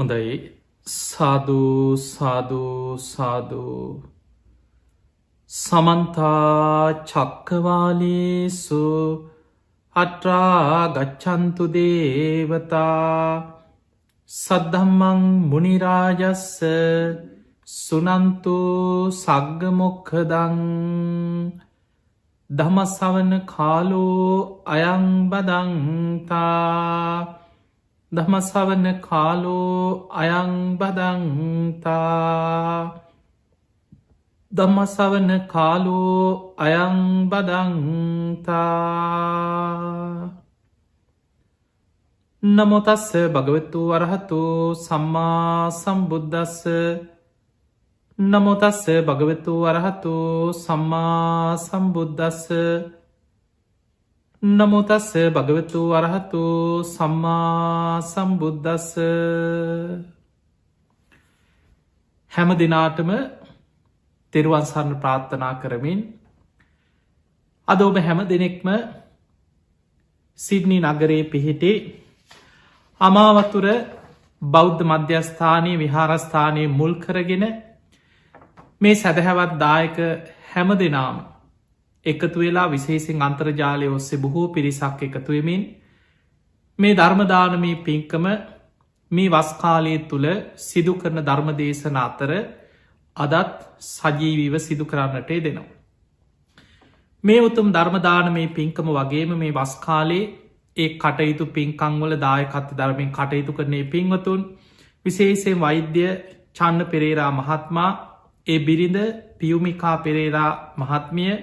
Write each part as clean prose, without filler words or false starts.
හොඳයි සාදු සාදු සාදු සමන්තා චක්කවාලේසු අත්‍රා ගච්ඡන්තු දේවතා සද්ධම්මං මුනි රාජස්ස සුනන්තු සග්ග මොක්ඛදං ධම්ම ශ්‍රවණ කාලෝ අයං බදන්තා ධම්ම ශ්‍රවණ කාලෝ අයං බදන්තා ධම්ම ශ්‍රවණ කාලෝ අයං බදන්තා නමෝ තස්ස භගවතු වරහතු සම්මා සම්බුද්දස්ස නමෝ තස්ස භගවතු වරහතු සම්මා සම්බුද්දස්ස නමෝ තස්ස භගවතු වරහතු සම්මා සම්බුද්දස්ස හැම දිනාටම තෙරුවන් සරණ ප්‍රාර්ථනා කරමින් අද ඔබ හැම දෙනෙක්ම සිඩ්නි නගරයේ පිහිටි අමාවතුර බෞද්ධ මධ්‍යස්ථානයේ විහාරස්ථානයේ මුල් කරගෙන මේ සැදැහැවත් දායක හැම දෙනාම එකතු වෙලා විශේසින් අන්තර්ජාලය ඔස්සේ බොහෝ පිරිසක් එකතුවමින් මේ ධර්මදානමී පින්කම මේ වස්කාලය තුළ සිදු කරන ධර්මදේශන අතර අදත් සජීවීව සිදු කරන්නට දෙනවා. මේ උතුම් ධර්මදානමේ පින්කම වගේම මේ වස්කාලේ ඒ කටයුතු පින්කංවල දායකත්ව ධර්මයෙන් කටයුතු කරනේ පින්වතුන් විශේෂයෙන් වෛද්‍ය චන්න පෙරේරා මහත්මා ඒ බිරිඳ පියුමිකා පෙරේරා මහත්මිය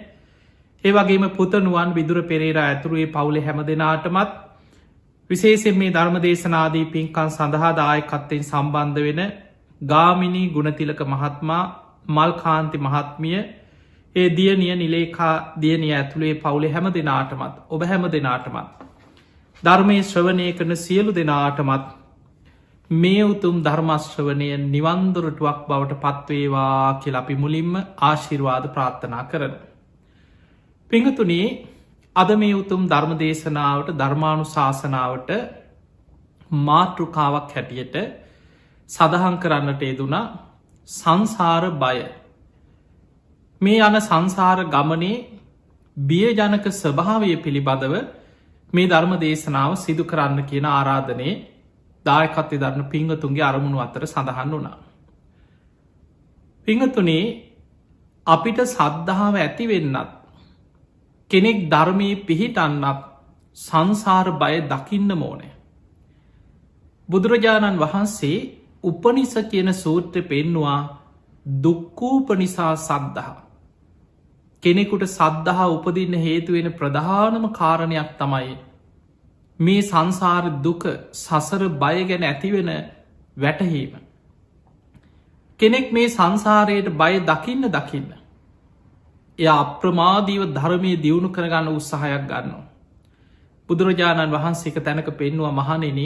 ඒ වගේම පුතනුවන් විදුර පෙරේරා ඇතුරුවේ පවුලේ හැම දෙනාටමත් විශේෂෙන් මේ ධර්මදේශනාදී පින්කන් සඳහා දායකත්තෙන් සම්බන්ධ වෙන ගාමිණී ගුණතිලක මහත්මා මල්කාන්ති මහත්මිය ඒ දියනිය නිලේකා දියනිය ඇතුළේ පවුලේ හැම දෙනාටමත් ඔබ හැම දෙනාටමත් ධර්මය ශ්‍රවණය කරන සියලු දෙනාටමත් මේ උතුම් ධර්මශ්‍රවනය නිවන්දුරටුවක් බවට පත්වේවා කියල අපි මුලින්ම ආශිර්වාද ප්‍රාර්ථනා කරන. පිංහතුනේ අද මේ උතුම් ධර්මදේශනාවට ධර්මානු ශාසනාවට මාතෘකාවක් හැටියට සඳහන් කරන්නට යෙදුනා සංසාර බය. මේ යන සංසාර ගමනේ බියජනක ස්වභාවය පිළිබඳව මේ ධර්ම දේශනාව සිදු කරන්න කියන ආරාධනයේ දායකත්වය ධර්ම පිංහතුන්ගේ අරමුණු අතර සඳහන් වුණා. පිංහතුනේ අපිට සද්ධාව ඇතිවෙන්නත් කෙනෙක් ධර්මී පිහිටන්නත් සංසාර බය දකින්න මෝනේ. බුදුරජාණන් වහන්සේ උපනිස කියන සූත්‍ර පෙන්නවා දුක්කූපනිසා සද්ධහා. කෙනෙකුට සද්ධහා උපදින්න හේතුවෙන ප්‍රධානම කාරණයක් තමයි මේ සංසාර දුක සසර බය ගැන ඇතිවෙන වැටහීම. කෙනෙක් මේ සංසාරයට බය දකින්න දකින්න. එය අප්‍රමාදීව ධර්මය දියුණු කරගන්න උත්සාහයක් ගන්නවා. බුදුරජාණන් වහන්සේක තැනක පෙන්වා මහනෙන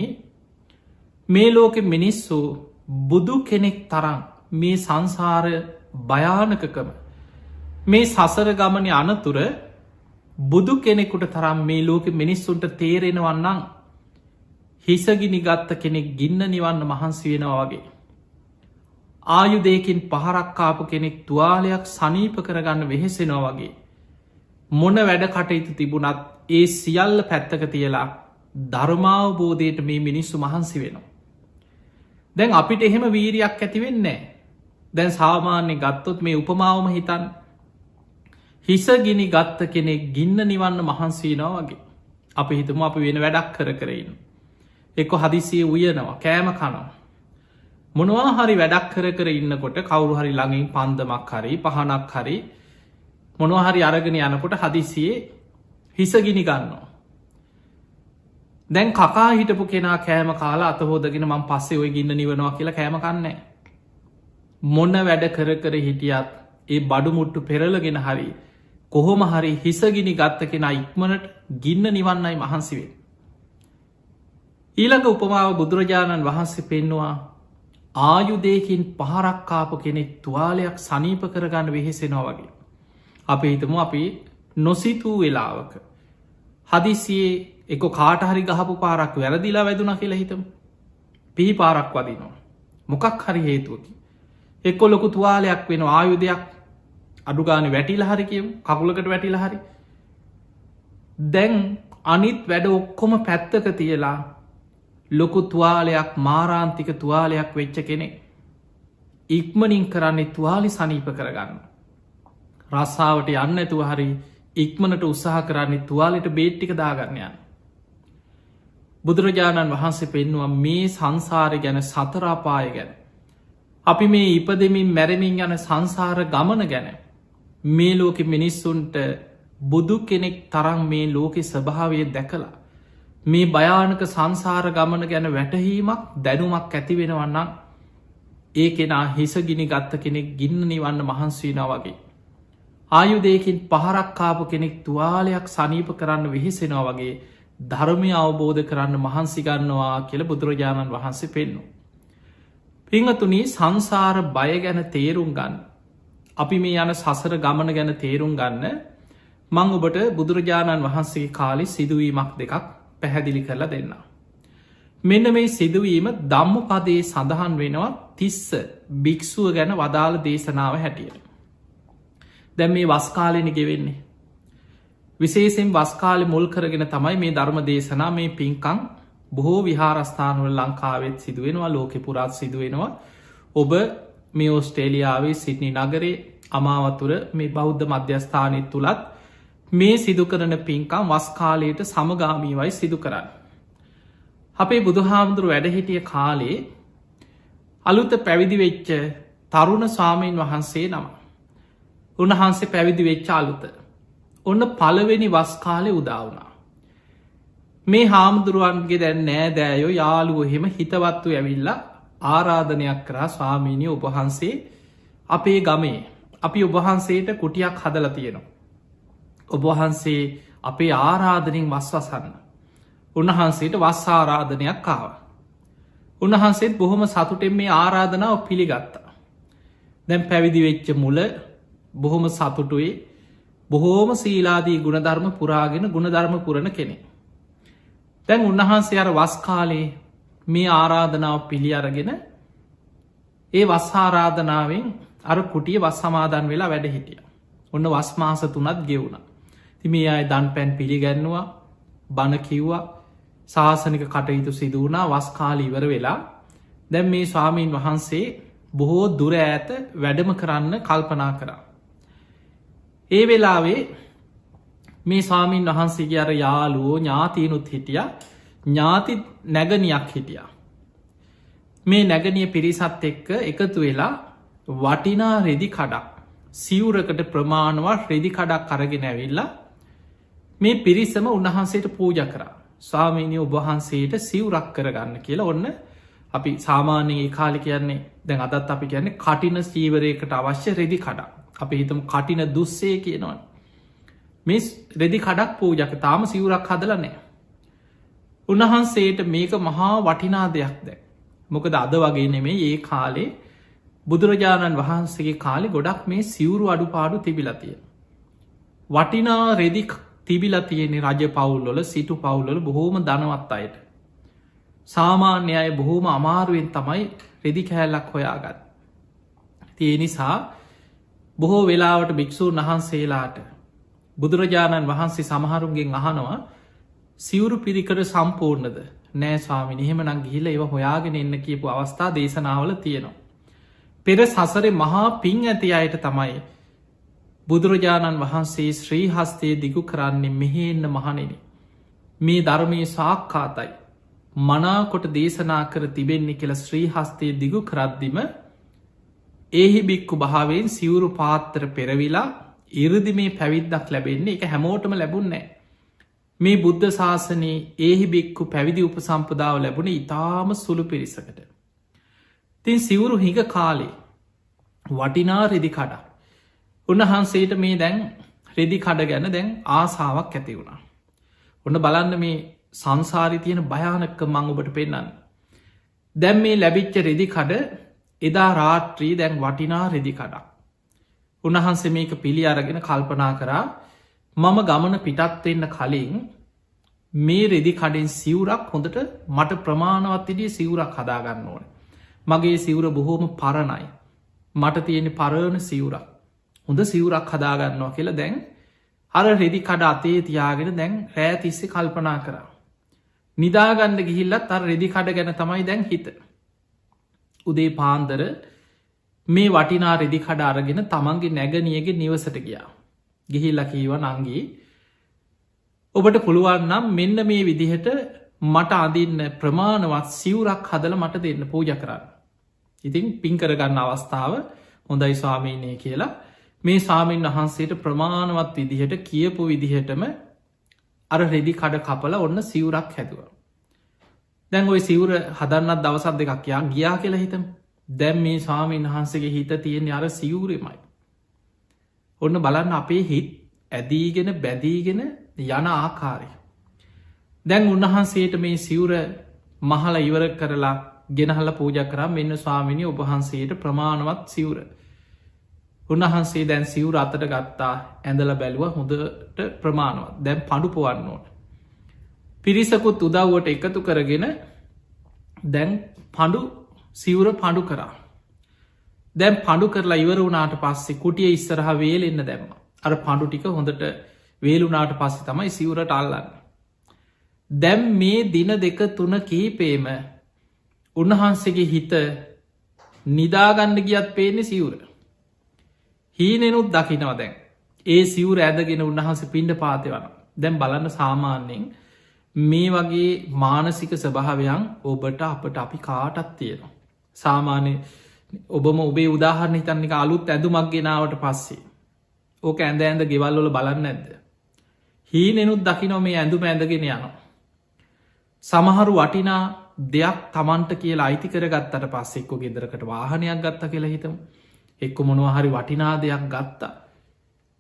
මේ ලෝකෙ මිනිස්සු බුදු කෙනෙක් තරම් මේ සංසාර භයානකකම මේ සසර ගමන අනතුර බුදු කෙනෙකුට තරම් මේ ලෝකෙ මිනිස්සුන්ට තේරෙනවන්නම් හිසගිනි ගත්ත කෙනෙක් ගින්න නිවන්න මහන්සි වෙනවා වගේ. ආයුදයකින් පහරක්කාපු කෙනෙක් තුවාලයක් සනීප කරගන්න වෙහෙසෙනවා වගේ. මොන වැඩ කටයුතු තිබුණත් ඒ සියල්ල පැත්තක තියලා ධර්මාවබෝධයට මේ මිනිස්සු මහන්සි වෙනවා. දැන් අපිට එහෙම වීරයක් ඇතිවෙන්නේ. දැන් සාමාන්‍ය ගත්තොත් මේ උපමාවම හිතන් හිසගිනි ගත්ත කෙනෙක් ගින්න නිවන්න මහන්සීනවා වගේ. අපි හිතම අපි වෙන වැඩක් කරන්න. එක්කො හදිසිය උයනවා කෑම කනවා. මොනවා හරි වැඩක් කර ඉන්නකොට කවුරු හරි ළඟින් පන්දමක් හරි පහනක් හරි මොනහරි අරගෙන යනකොට හදිසියේ හිසගිනි ගන්නවා. දැන් කකා හිටපු කෙනා කෑම කාලා අතහෝදගෙන මං පස්සේ ඔය ගින්න නිවනවා කියලා කෑමකන්නේ. මොන්න වැඩ කර හිටියත් ඒ බඩුමුට්ටු පෙරලගෙන හරි කොහොම හරි හිසගිනි ගත්ත කෙනා ඉක්මනට ගින්න නිවන්නයි මහන්සිවේ. ඊළඟ උපමාව බුදුරජාණන් වහන්සේ පෙන්නවා ආයුදයකින් පහරක්කාපු කෙනෙක් තුවාලයක් සනීප කරගන්න වෙහෙසෙනවා වගේ. අප හිතමු අපි නොසිතූ වෙලාවක හදිසියේ එක කාටහරි ගහපු පාරක් වැරදිලා වැදුන කියලා හිතම පිහි පාරක් වදිනවා. මොකක් හරි හේතුවකි. එක්කො ලොකු තුවාලයක් වෙන ආයුධයක් අඩුගාන වැටිල හරි කියමු කකුලකට වැටිල හරි. දැන් අනිත් වැඩ ඔක්කොම පැත්තක තියලා ලොකු තුවාලයක් මාරාන්තික තුවාලයක් වෙච්ච කෙනෙ ඉක්මනින් කරන්නේ තුවාලි සනීප කරගන්න. රස්සාාවට යන්න ඇතුව හරි ඉක්මනට උත්සාහ කරන්නේ තුවාලට බේට්ටික දාගන්නයන්. බුදුරජාණන් වහන්සේ පෙන්නවා මේ සංසාරය ගැන සතරාපාය ගැන. අපි මේ ඉපදමින් මැරමින් යන සංසාර ගමන ගැන මේ ලෝකෙ මිනිස්සුන්ට බුදු කෙනෙක් තරම් මේ ලෝකෙ ස්වභාවය දැකලා මේ භයානක සංසාර ගමන ගැන වැටහීමක් දැනුමක් ඇති වෙනවන්නම් ඒ කෙනා හිසගිනි ගත්ත කෙනෙක් ගින්න නිවන්න මහන්සීන වගේ. ආයුදයකින් පහරක්කාපු කෙනෙක් තුවාලයක් සනීප කරන්න වෙහෙසෙනවා වගේ ධර්මය අවබෝධ කරන්න මහන්සිගන්නවා කියල බුදුරජාණන් වහන්සේ පෙන්නු. පිංහතුනී සංසාර බය ගැන තේරුම් ගන්න. අපි මේ යන සසර ගමන ගැන තේරුම් ගන්න මං ඔබට බුදුරජාණන් වහන්සේ කාලි සිදුවීමක් දෙකක් පැහැදිලි කරලා දෙන්න. මෙන්න මේ සිදුවීම ධම්මපදයේ සඳහන් වෙනවා තිස්ස භික්‍ෂුව ගැන වදාළ දේශනාව හැටියට. දැන් මේ වස්කාලෙන ගෙවෙන්නේ. විශේෂෙන් වස්කාලෙ මුල් කරගෙන තමයි මේ ධර්ම දේශනා මේ පින්කං බොහෝ විහාරස්ථානවල ලංකාවෙත් සිදුවෙනවා ලෝකෙ පුරාත් සිදුවෙනවා. ඔබ මේ ඔස්ට්‍රේලියාවේ සිඩ්නි නගරේ අමාවතුර මේ බෞද්ධ මධ්‍යස්ථානත් තුළත් මේ සිදු කරන පින්කම් වස්කාලයට සමගාමීවයි සිදු කරන්න. අපේ බුදුහාමුදුරු වැඩහිටිය කාලේ අලුත පැවිදි වෙච්ච තරුණ ස්වාමීන් වහන්සේ නම. උන්වහන්සේ පැවිදි වෙච්ච අලුත. ඔන්න පළවෙනි වස්කාලෙ උදාවනා. මේ හාමුදුරුවන්ගේ දැන් නෑ දෑයෝ යාළුව එහෙම හිතවත්තු ඇවිල්ලා ආරාධනයක් කරා ස්වාමීණී ඔබහන්සේ අපේ ගමේ අපි ඔබහන්සේට කුටියක් හදල තියෙනවා. ඔබහන්සේ අපේ ආරාධනින් වස්වසන්න. උන්වහන්සේට වස් ආරාධනයක් ආව. උන්වහන්සේත් බොහොම සතුටෙන් මේ ආරාධනාව පිළිගත්තා. දැන් පැවිදි වෙච්ච මුල බොහොම සතුටුයි බොහෝම සීලාදී ගුණධර්ම පුරාගෙන ගුණධර්ම පුරණ කෙනෙ. දැන් උන්වහන්සේ අර වස්කාලේ මේ ආරාධනාව පිළි අරගෙන ඒ වස් ආරාධනාවෙන් අර කුටිය වස් සමාදන් වෙලා වැඩ හිටිය. ඔන්න වස්මාස තුනත් ගෙවුණ. ති මේ අය දන් පැන් පිළිගැන්නවා බණ කිව්වා ශාසනික කටයුතු සිදුවනා වස්කාල ඉවර වෙලා දැන් මේ ස්වාමීන් වහන්සේ බොහෝ දුර ඇත වැඩම කරන්න කල්පනා කරා. ඒ වෙලාවේ මේ ස්වාමීන් වහන්සේගේ අර යාලුවෝ ඥාතීනුත් හිටිය ඥාති නැගනයක් හිටිය. මේ නැගනිය පිරිසත් එක්ක එකතු වෙලා වටිනා රෙදි කඩක් සිවුරකට ප්‍රමාණවත් රෙදි කඩක් අරගෙන ඇවිල්ලා මේ පිරිසම උන්වහන්සේට පූජ කරා. ස්වාමීනය ඔබහන්සේට සිවුරක් කරගන්න කියලා ඔන්න අපි සාමාන්‍යයේ කාලි කියන්නේ දැන් අදත් අපි කියන්නේ කටින සීවරයකට අවශ්‍ය රෙදි කඩක්. අපි හිතම කටින දුස්සේ කියනවන. මේ රෙදි කඩක් පූජක තාම සිවුරක් හදලනෑ. උන්වහන්සේට මේක මහා වටිනා දෙයක් දැ. මොකද අද වගේ නෙමේ ඒ කාලේ බුදුරජාණන් වහන්සේගේ කාලි ගොඩක් මේ සිවුරු අඩුපාඩු තිබිලතිය. වටිනා රෙදි තිබිල තියෙනෙ රජ පවුල්ලොල සිටු පවුල්ලොල බොහෝම දනවත් අයට. සාමාන්‍ය අය බොහෝම අමාරුවෙන් තමයි රෙදි කෑල්ලක් හොයාගත්. තිය නිසා බොහෝ වෙලාවට භික්‍ෂූන් වහන්සේලාට බුදුරජාණන් වහන්සේ සමහරුන්ගෙන් අහනවා සිවුරු පිරිකර සම්පූර්ණද නෑ ස්වාමි නිහෙම නං ගිහිල ඒව හොයාගෙන එන්න කියපු අවස්ථා දේශනාවල තියෙනවා. පෙර සසරේ මහා පින් ඇති අයට තමයි බුදුරජාණන් වහන්සේ ශ්‍රී හස්තේ දිගු කරන්නේ මෙහෙන්න මහනෙන. මේ ධර්මය සාක්කාතයි මනාකොට දේශනා කර තිබෙන්නේ කියලා ශ්‍රී හස්තේ දිගු කරද්දිම ඒහි බික්කු භාවෙන් සිවුරු පාත්තර පෙරවිලා ඉරදි මේ පැවිද්දක් ලැබෙන්නේ එක හැමෝටම ලැබුන්නෑ. මේ බුද්ධ ශාසනයේ ඒහි බික්කු පැවිදි උපසම්පදාව ලැබුණ ඉතාම සුළු පිරිසකට. තින් සිවුරු හිඟ කාලේ වටිනා රෙදි කඩා. උන්වහන්සේට මේ දැන් රෙදි කඩ ගැන දැන් ආසාාවක් ඇති වුණා. ඔන්න බලන්න මේ සංසාරි තියෙන භයානක්ක මං ඔබට පෙන්න්න. දැම් මේ ලැබිච්ච රෙදි කඩ එදා රාත්‍රී දැන් වටිනා රෙදි කඩක්. උන්වහන්සේ මේක පිළි අරගෙන කල්පනා කරා මම ගමන පිටත්වෙන්න කලින් මේ රෙදි කඩෙන් සිවුරක් හොඳට මට ප්‍රමාණවත්තිඩිය සිවුරක් හදාගන්න ඕන. මගේ සිවුර බොහෝම පරණයි. මට තියෙන පරණ සිවුරක්. හොඳ සිවුරක් හදාගන්නවා කියලා දැන් අර රෙදි කඩ අතේ තියාගෙන දැන් රෑ තිස්සේ කල්පනා කරා. නිදාගන්න ගිහිල්ලත් අර රෙදි කඩ ගැන තමයි දැන් හිත. උදේ පාන්දර මේ වටිනා රෙදි කඩ අරගෙන තමන්ගේ නැගනියගේ නිවසට ගියා. ගිහිල්ල කීව නංගී ඔබට පුළුවන්නම් මෙන්න මේ විදිහට මට අඳන්න ප්‍රමාණවත් සිවුරක් හදල මට දෙන්න පූජ කරන්න. ඉතින් පින් කරගන්න අවස්ථාව හොඳයි ස්වාමීනය කියලා මේ සාමීන් වහන්සේට ප්‍රමාණවත් විදිහට කියපු විදිහටම අර රෙදි කඩ කපල ඔන්න සිවුරක් හැදුව. දැන් ඔය සිවුර හදන්නත් දවසත් දෙකක් යා ගියා කියලා හිතම දැම් මේ ස්වාමීන් වහන්සේගේ හිත තියෙන්නේ අර සිවුරෙමයි. ඔන්න බලන්න අපේ හිත් ඇදීගෙන බැදීගෙන යන ආකාරය. දැන් උන්වහන්සේට මේ සිවුර මහල ඉවර කරලා ගෙනහල පූජ කරා මෙන්න ස්වාමිනි ඔබහන්සේට ප්‍රමාණවත් සිවුර. උන්වහන්සේ දැන් සිවුර අතට ගත්තා ඇඳල බැලුව හොඳට ප්‍රමාණවත් දැන් පඩු පොවන්න ඕට. පිරිසකුත් උදව්වට එකතු කරගෙන දැන් පඩු සිවුර පඩු කරා. දැන් පඩු කරලා ඉවර වුණාට පස්සේ කුටිය ඉස්සරහ වේලෙන්න දැම්ම. අර පඩු ටික හොඳට වේලුනාට පස්සේ තමයි සිවුරට අල්ලන්න. දැම් මේ දින දෙක තුන කීපේම උන්වහන්සේගේ හිත නිදාගන්න ගියත් පේන්නේ සිවුර. හීනෙනුත් දකිනවා දැන් ඒ සිවුර ඇදගෙන උන්වහන්සේ පිණ්ඩ පාති වන දැන් බලන්න සාමාන්‍යයෙන් මේ වගේ මානසික ස්වභාවයන් ඔබට අපට අපි කාටත් තියෙනවා. සාමාන්‍ය ඔබම ඔබේ උදාහරණ හිතන්නක අලුත් ඇඳුමක් ගෙනාවට පස්සේ ඕක ඇඳ ඇඳ ගෙවල්ලොල බලන්න ඇද. හීනෙනුත් දකිනො මේ ඇඳුම ඇඳගෙන යනවා. සමහරු වටිනා දෙයක් තමන්ට කියලා අයිති කරගත්තට පස්සේ එක්කො ගෙදරකට වාහනයක් ගත්ත කියලා හිතම එක්ක මොනවහරි වටිනා දෙයක් ගත්තා.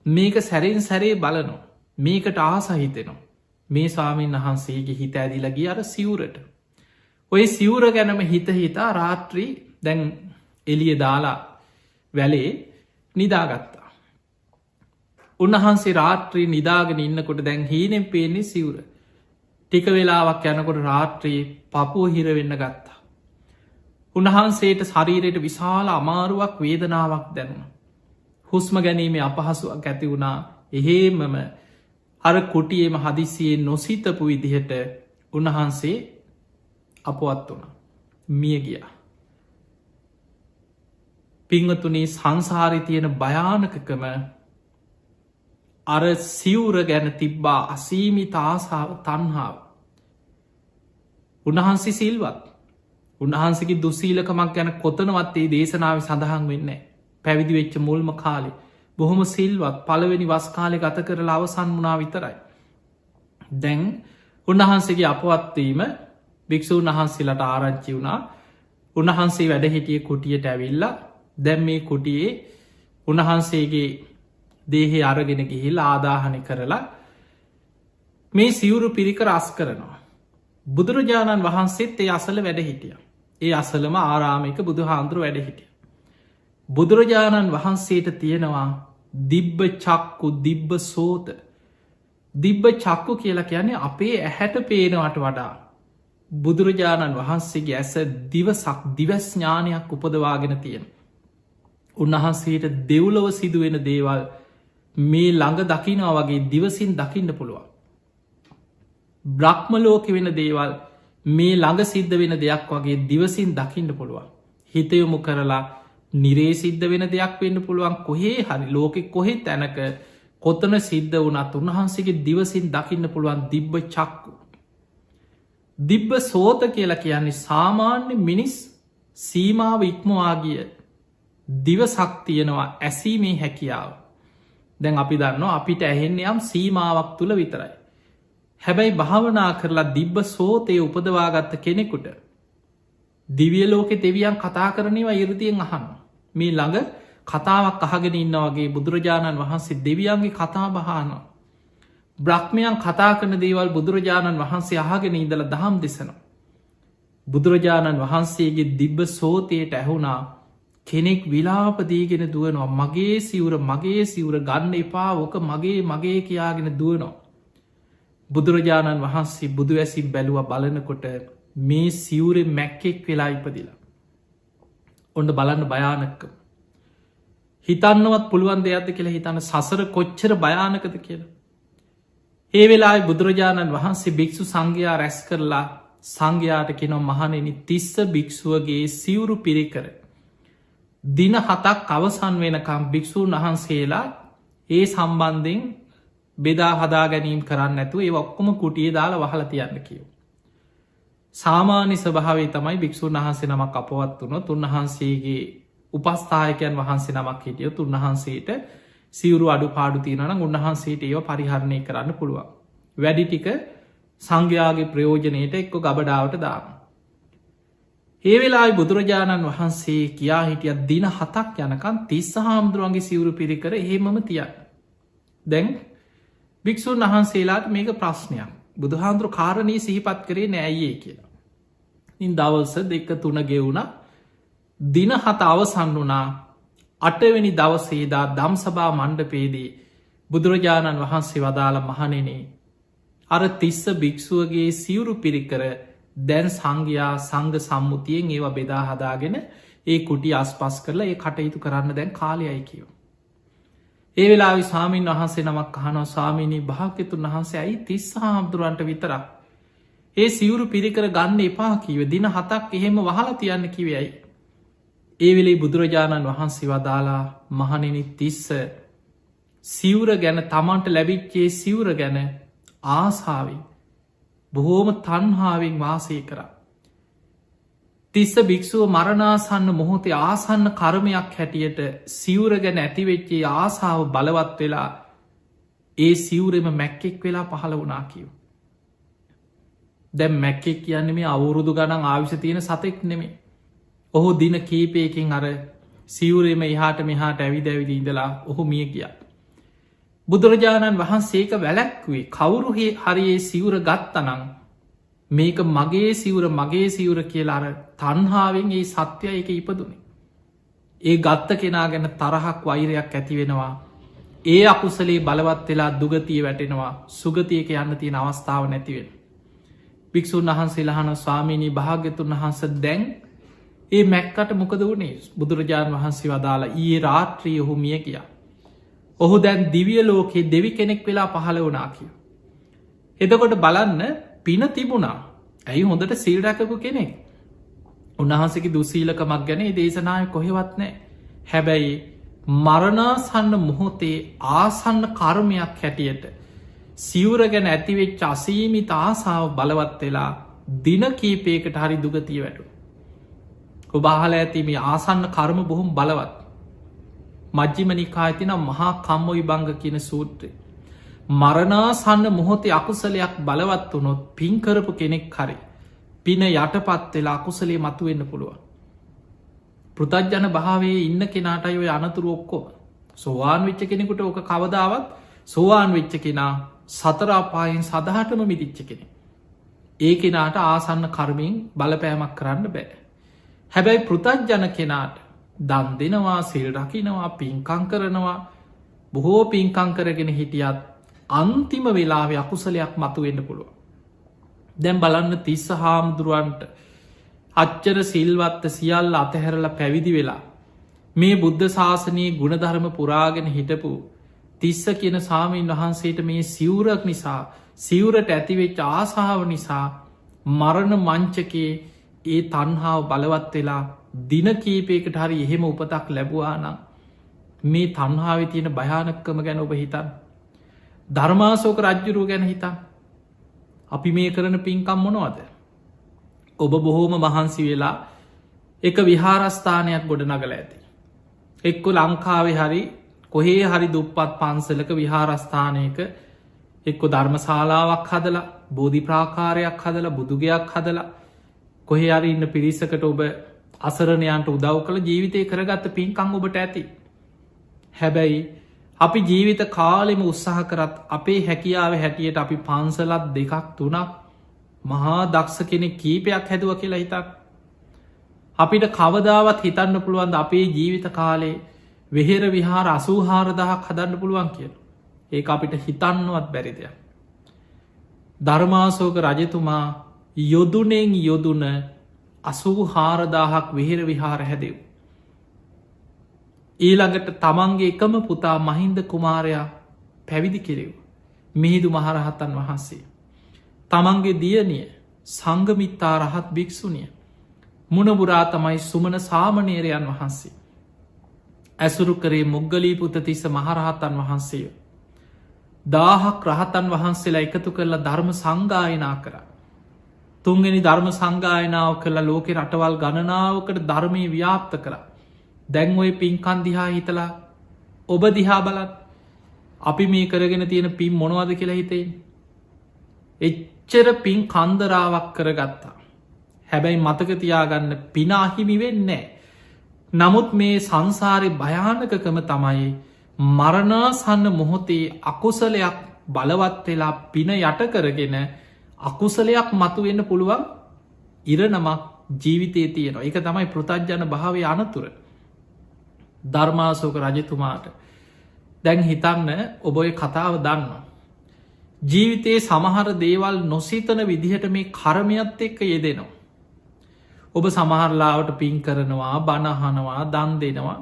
මේක සැරෙන් සැරේ බලනො මේකට ආසහිතෙනවා. මේ ස්වාමීන් වහන්සේගේ හිත ඇදිලගිය අර සිවුරට. ඔය සිවුර ගැනම හිත හිතා රාත්‍රී දැන් එලිය දාලා වැලේ නිදාගත්තා. උන්වහන්සේ රාත්‍රී නිදාගෙන ඉන්නකොට දැන් හීනෙන් පේන්නේ සිවුර. ටික වෙලාවක් යනකොට රාත්‍රී පපුුව හිරවෙන්න ගත්තා. උන්වහන්සේට ශරීරයට විශාල අමාරුවක් වේදනාවක් දැනුණ. හුස්ම ගැනීමේ අපහසුවක් ඇති වුණා එහෙමම අර කුටියේම හදිසියෙන් නොසිතපු විදිහට උන්වහන්සේ අපවත් වුණ මිය ගියා. පිංවතුනී සංසාරි තියෙන භයානකකම අර සිවුර ගැන තිබ්බා අසීමිත ආසාාව තන්හාාව. උන්වහන්සේ සිල්වත් උන්වහන්සගේ දුසීලකමක් ගැන කොතනවත්තේ දේශනාව සඳහන් වෙන්න පැවිදි වෙච්ච මුල්ම කාලෙ බොහොම සිල්වත් පළවෙනි වස්කාලෙ ගත කරලා අවසන් වනා විතරයි. දැන් උන්වහන්සේගේ අපවත්වීම භික්‍ෂූන් වහන්සේලට ආරංචි වුණා. උන්වහන්සේ වැඩ හිටිය කුටියට ඇවිල්ලා දැම් මේ කුටියේ උන්වහන්සේගේ දේහෙ අරගෙන ගිහිල් ආදාහනය කරලා මේ සිවුරු පිරික රස් කරනවා. බුදුරජාණන් වහන්සේත් ඒ අසල වැඩ හිටිය. ඒ අසලම ආරාමික බුදු හාන්දුරු වැඩ හිටිය. බුදුරජාණන් වහන්සේට තියෙනවා දිබ්බ චක්කු දිබ්බ සෝත දිබ්බ චක්කු කියලා කියන්නේ අපේ ඇහැට පේනවට වඩා බුදුරජාණන් වහන්සේගේ ඇස දිවසක් දිවස්ඥානයක් උපදවාගෙන තියෙන. උන්වහන්සේට දෙව්ලොව සිදුවෙන දේවල් මේ ළඟ දකිනවා වගේ දිවසින් දකින්න පුළුවන්. බ්‍රහ්මලෝක වෙන දේවල් මේ ළඟ සිද්ධ වෙන දෙයක් වගේ දිවසින් දකින්න පුළුවන්. හිතයොමු කරලා නිරේ සිද්ධ වෙන දෙයක් වෙන්න පුළුවන් කොහේ හරි ලෝකෙ කොහෙ තැනක කොතන සිද්ධ වනත් උන්වහන්සේගේ දිවසින් දකින්න පුළුවන් දිබ්බ චක්කු. දිබ්බ සෝත කියලා කියන්නේ සාමාන්‍ය මිනිස් සීමාව ඉක්මවාගිය දිවසක් තියෙනවා ඇසීමේ හැකියාව. දැන් අපි දන්න අපිට ඇහෙන්නේ යම් සීමාවක් තුළ විතරයි. හැබැයි භාවනා කරලා දිබ්බ සෝතය උපදවාගත්ත කෙනෙකුට දිවිය ලෝකෙ දෙවියන් කතා කරනවා ඉරදියෙන් අහන්න. මේ ළඟ කතාවක් අහගෙන ඉන්න වගේ බුදුරජාණන් වහන්සේ දෙවියන්ගේ කතා බහනවා. බ්‍රහ්මයන් කතා කරන දේවල් බුදුරජාණන් වහන්සේ අහගෙන ඉඳල දහම් දෙසනවා. බුදුරජාණන් වහන්සේගේ දිබ්බ සෝතයට ඇහුණා කෙනෙක් විලාපදීගෙන දුවනවා මගේ සිවුර ගන්න එපා ඕක මගේ කියාගෙන දුවනවා. බුදුරජාණන් වහන්සේ බුදු ඇසින් බැලුව බලනකොට මේ සිවුරෙන් මැක්කෙක් වෙලා ඉපදිලා. ඔන්න බලන්න භයානක්ක. හිතන්නවත් පුළුවන් දෙයක්ද කියලා හිතන්න සසර කොච්චර භයානකද කියලා. ඒ වෙලා බුදුරජාණන් වහන්සේ භික්‍ෂු සංඝයා රැස් කරලා සංඝයාට කෙනො මහනෙනි තිස්ස භික්‍ෂුවගේ සිවුරු පිරිකර. දින 7ක් අවසන් වෙනකම් භික්‍ෂූන් වහන්සේලා ඒ සම්බන්ධයෙන් බෙදා හදා ගැනීම් කරන්න ඇතු ඒ ඔක්කොම කුටිය දාලා වහල තියන්න කියව. සාමාන්‍ය ස්වභාවේ තමයි භික්‍ෂූන් වහන්සේ නමක් අපවත් වුණොත් උන්වහන්සේගේ උපස්ථායකයන් වහන්සේ නමක් හිටියොත් උන්වහන්සේට සිවුරු අඩු පාඩු තියෙනනම් උන්වහන්සේට ඒව පරිහරණය කරන්න පුළුවන්. වැඩි ටික සංඝයාගේ ප්‍රයෝජනයට එක්ක ගබඩාවට දාන්න. ඒ වෙලා බුදුරජාණන් වහන්සේ කියා හිටිය දින 7ක් යනකන් තිස්ස හාමුදුරුවන්ගේ සිවුරු පිරිකර එහෙමම තියන්න. දැන් භික්‍ෂූන් වහන්සේලාට මේක ප්‍රශ්නයක්. බුදුහාන්දුරු කාරණී සිහිපත් කරේ නෑයේ කියලා. ඉන් දවස 2-3 ගෙවුණ දින 7 අවසන් වුණා. 8 වෙනි දවසේදා ධම්සභා මණ්ඩපයේදී බුදුරජාණන් වහන්සේ වදාළ මහණෙනි අර තිස්ස භික්ෂුවගේ සිවුරු පිරිකර දැන් සංඝයා සංඝ සම්මුතියෙන් ඒවා බෙදා හදාගෙන ඒ කුටි අස්පස් කරලා ඒ කටයුතු කරන්න දැන් කාලයයි කියව. ඒ වෙලා ස්වාමීන් වහන්සේ නමක් අහනවා ස්වාමීනී භාග්‍යතුන් වහන්සේ ඇයි තිස්ස හාමුදුරුවන්ට විතරක් ඒ සිවුරු පිරිකර ගන්න එපා කිව දින 7ක් එහෙම වහලා තියන්න කිවයයි. ඒ වෙලේ බුදුරජාණන් වහන්සේ වදාලා මහණෙනි තිස්ස සිවුර ගැන තමන්ට ලැබිච්චේ සිවුර ගැන ආසාාවෙන් බොහෝම තන්හාාවෙන් වාසය කරා. තිස්ස භික්‍ෂුව මරණාසන්න මොහොතේ ආසන්න කර්මයක් හැටියට සිවුර ගැන ඇතිවෙච්චේ ආසාාව බලවත් වෙලා ඒ සිවුරෙම මැක්කෙක් වෙලා පහළ වනා කියව. දැම් මැක්කෙක් කියන්නේ මේ අවුරුදු ගණන් ආවිෂ තියෙන සතෙක් නෙමේ. ඔහු දින කීපයකින් අර සිවුරෙම එහාට මෙහාට ඇවිද ඇවිදි ඉඳලා ඔහු මිය ගිය. බුදුරජාණන් වහන්සේක වැලැක්වේ කවුරුහි හරියේ සිවුර ගත්තනං මේක මගේ සිවුර කියලා අර තන්හාාවෙන් ඒ සත්‍යය එක ඉපදුනේ. ඒ ගත්ත කෙනා ගැන තරහක් වෛරයක් ඇති වෙනවා. ඒ අකුසලේ බලවත් වෙලා දුගතිය වැටෙනවා සුගතියක යන්න තියෙන අවස්ථාව නැතිවෙන. භික්‍ෂූන් වහන්සේ ලහන ස්වාමීණී භාග්‍යතුන් වහන්ස දැන් ඒ මැක්කට මොකද වුණේ බුදුරජාණන් වහන්සේ වදාලා ඊයේ රාත්‍රී ඔහු මිය කියා. ඔහු දැන් දිවිය ලෝකයේ දෙවි කෙනෙක් වෙලා පහළ වනා කිය. එතකොට බලන්න පින තිබුණා ඇයි හොඳට සිල් රැකපු කෙනෙක්. උන්වහන්සේකි දුසීලකමක් ගැන දේශනාය කොහෙවත් නෑ. හැබැයි මරණාසන්න මොහොතේ ආසන්න කර්මයක් හැටියට සිවුර ගැන ඇතිවෙච්ච අසීමිත ආසාාව බලවත් වෙලා දින කීපයකට හරි දුගතිය වැටු. ඔබහල ඇතිම ආසන්න කර්ම බොහොම බලවත්. මජ්ජිම නිකායතින මහා කම්ම විභංග කියන සූත්‍රය. මරණාසන්න මොහොතේ අකුසලයක් බලවත් වනොත් පින්කරපු කෙනෙක් හරි. පින යටපත් වෙලා අකුසලේ මතු වෙන්න පුළුවන්. පෘතජ්ජන භාවේ ඉන්න කෙනාටයි ඔය අනතුරු ඔක්කෝ. සෝවාන් වෙච්ච කෙනෙකුට ඕක කවදාවත් සෝවාන් වෙච්ච කෙනා සතරාපායෙන් සදහටම මිදිච්ච කෙනෙ. ඒ කෙනාට ආසන්න කර්මයෙන් බලපෑමක් කරන්න බෑ. හැබැයි පෘතජ්ජන කෙනාට දන් දෙනවා සිල් රකිනවා පින්කං කරනවා බොහෝ පින්කං කරගෙන හිටියත් අන්තිම වෙලාවේ අකුසලයක් මතු වෙන්න පුළුව. දැම් බලන්න තිස්ස හාමුදුරුවන්ට අච්චර සිල්වත්ත සියල්ල අතහැරල පැවිදි වෙලා මේ බුද්ධ ශාසනයේ ගුණධර්ම පුරාගෙන හිටපු තිස්ස කියන සාමීන් වහන්සේට මේ සිවුරක් නිසා සිවුරට ඇතිවෙච්ච ආසාාව නිසා මරණ මංචකේ ඒ තන්හාාව බලවත් වෙලා දින කීපයකට හරි එහෙම උපතක් ලැබවා නම් මේ තන්හාාව තියෙන භයානක්කම ගැන ඔබ හිතන් ධර්මාසෝක රජ්ජුරුව ගැන හිතන් අපි මේ කරන පින්කම් මොනවද. ඔබ බොහෝම මහන්සි වෙලා එක විහාරස්ථානයක් ගොඩ නගල ඇති. එක්කො ලංකාවේ හරි කොහේ හරි දුප්පත් පන්සලක විහාරස්ථානයක එක්කො ධර්මශාලාවක් හදලා බෝධි ප්‍රාකාරයක් හදලා බුදුගයක් හදලා කොහේ අරි ඉන්න පිරිසකට ඔබ අසරණයන්ට උදව් කළ ජීවිතය කරගත්ත පින්කං ඔබට ඇති. හැබැයි අපි ජීවිත කාලෙම උත්සාහ කරත් අපේ හැකියාව හැටියට අපි පන්සලත් 2-3 මහා දක්ෂ කෙනෙක් කීපයක් හැදුව කියලා හිතක්. අපිට කවදාවත් හිතන්න පුළුවන්ද අපේ ජීවිත කාලේ වෙහෙර විහාර 84,000ක් හදන්න පුළුවන් කියල. ඒ අපිට හිතන්නවත් බැරි දෙයක්. ධර්මාසෝක රජතුමා යොදුනෙන් යොදුන 84,000ක් වෙහෙර විහාර හැදෙව්. ඊළඟට තමන්ගේ එකම පුතා මහින්ද කුමාරයා පැවිදි කෙරෙව් මිහිදු මහරහතන් වහන්සේ. තමන්ගේ දියණිය සංගමිත්තා රහත් භික්‍ෂුණිය මුණබුරා තමයි සුමන සාමනේරයන් වහන්සේ. ඇසුරු කරේ මුග්ගලී පුතතිස්ස මහරහතන් වහන්සේය. 1000ක් රහතන් වහන්සේලා එකතු කරලා ධර්ම සංගායනා කර. තුන්ගනි ධර්ම සංගායනාව කරලා ලෝකෙ රටවල් ගණනාවකට ධර්මය ව්‍යාප්ත කර. දැන් ඔය පින්කන් දිහා හිතලා ඔබ දිහා බලත් අපි මේ කරගෙන තියෙන පින් මොනවද කියලා හිතේ. එච්චර පින් කන්දරාවක් කරගත්තා. හැබැයි මතකතියාගන්න පිනාහිමි වෙන්නේ. නමුත් මේ සංසාරය භයානකකම තමයි මරණාසන්න මොහොතේ අකුසලයක් බලවත් වෙලා පින යට කරගෙන අකුසලයක් මතු වෙන්න පුළුවන් ඉරණමක් ජීවිතය තියෙනවා. එක තමයි පෘතජ්ජන භාවය අනතුර. ධර්මාසෝක රජතුමාට දැන් හිතන්න ඔබ ඔය කතාව දන්නවා. ජීවිතයේ සමහර දේවල් නොසිතන විදිහට මේ කර්මයත් එක්ක යෙදෙනවා. ඔබ සමහරලාවට පින් කරනවා බණහනවා දන් දෙනවා.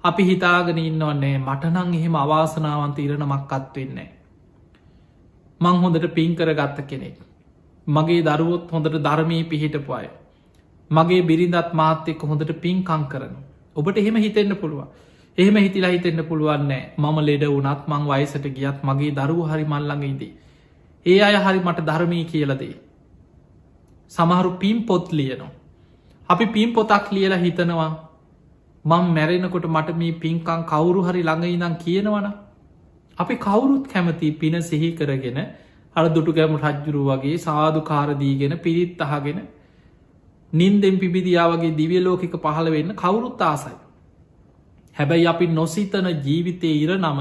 අපි හිතාගෙන ඉන්නවන්නේ මටනං එහෙම අවාසනාවන්ත ඉරණමක් අත්වෙන්නේ. මං හොඳට පින් කර ගත්ත කෙනෙක්. මගේ දරුවොත් හොඳට ධර්මී පිහිටපු අය. මගේ බිරිඳත් මාත් එක්ක හොඳට පින්කං කරන. ඔබට එහෙම හිතෙන්න්න පුළුවන්. එහෙම හිතිලා හිතෙන්න්න පුළුවන්නෑ මම ලෙඩ වනත් මං වයිසට ගියත් මගේ දරුව හරි මල්ලඟඉදී. ඒ අය හරි මට ධර්මී කියලදේ. සමහරු පින් පොත් ලියනවා. අපි පින් පොතක් ලියලා හිතනවා මං මැරෙනකොට මට මේ පින්කං කවුරු හරි ළඟයිනම් කියනවන. අපි කවුරුත් කැමති පින සිහි කරගෙන අර දුටු ගැමු රජ්ජුරු වගේ සාධකාරදීගෙන පිරිත් අහගෙන නින්දෙන් පිබිදියාවගේ දිවිය ලෝකික පහළ වෙන්න කවුරුත් ආසයි. හැබැයි අපි නොසිතන ජීවිතය ඉර නම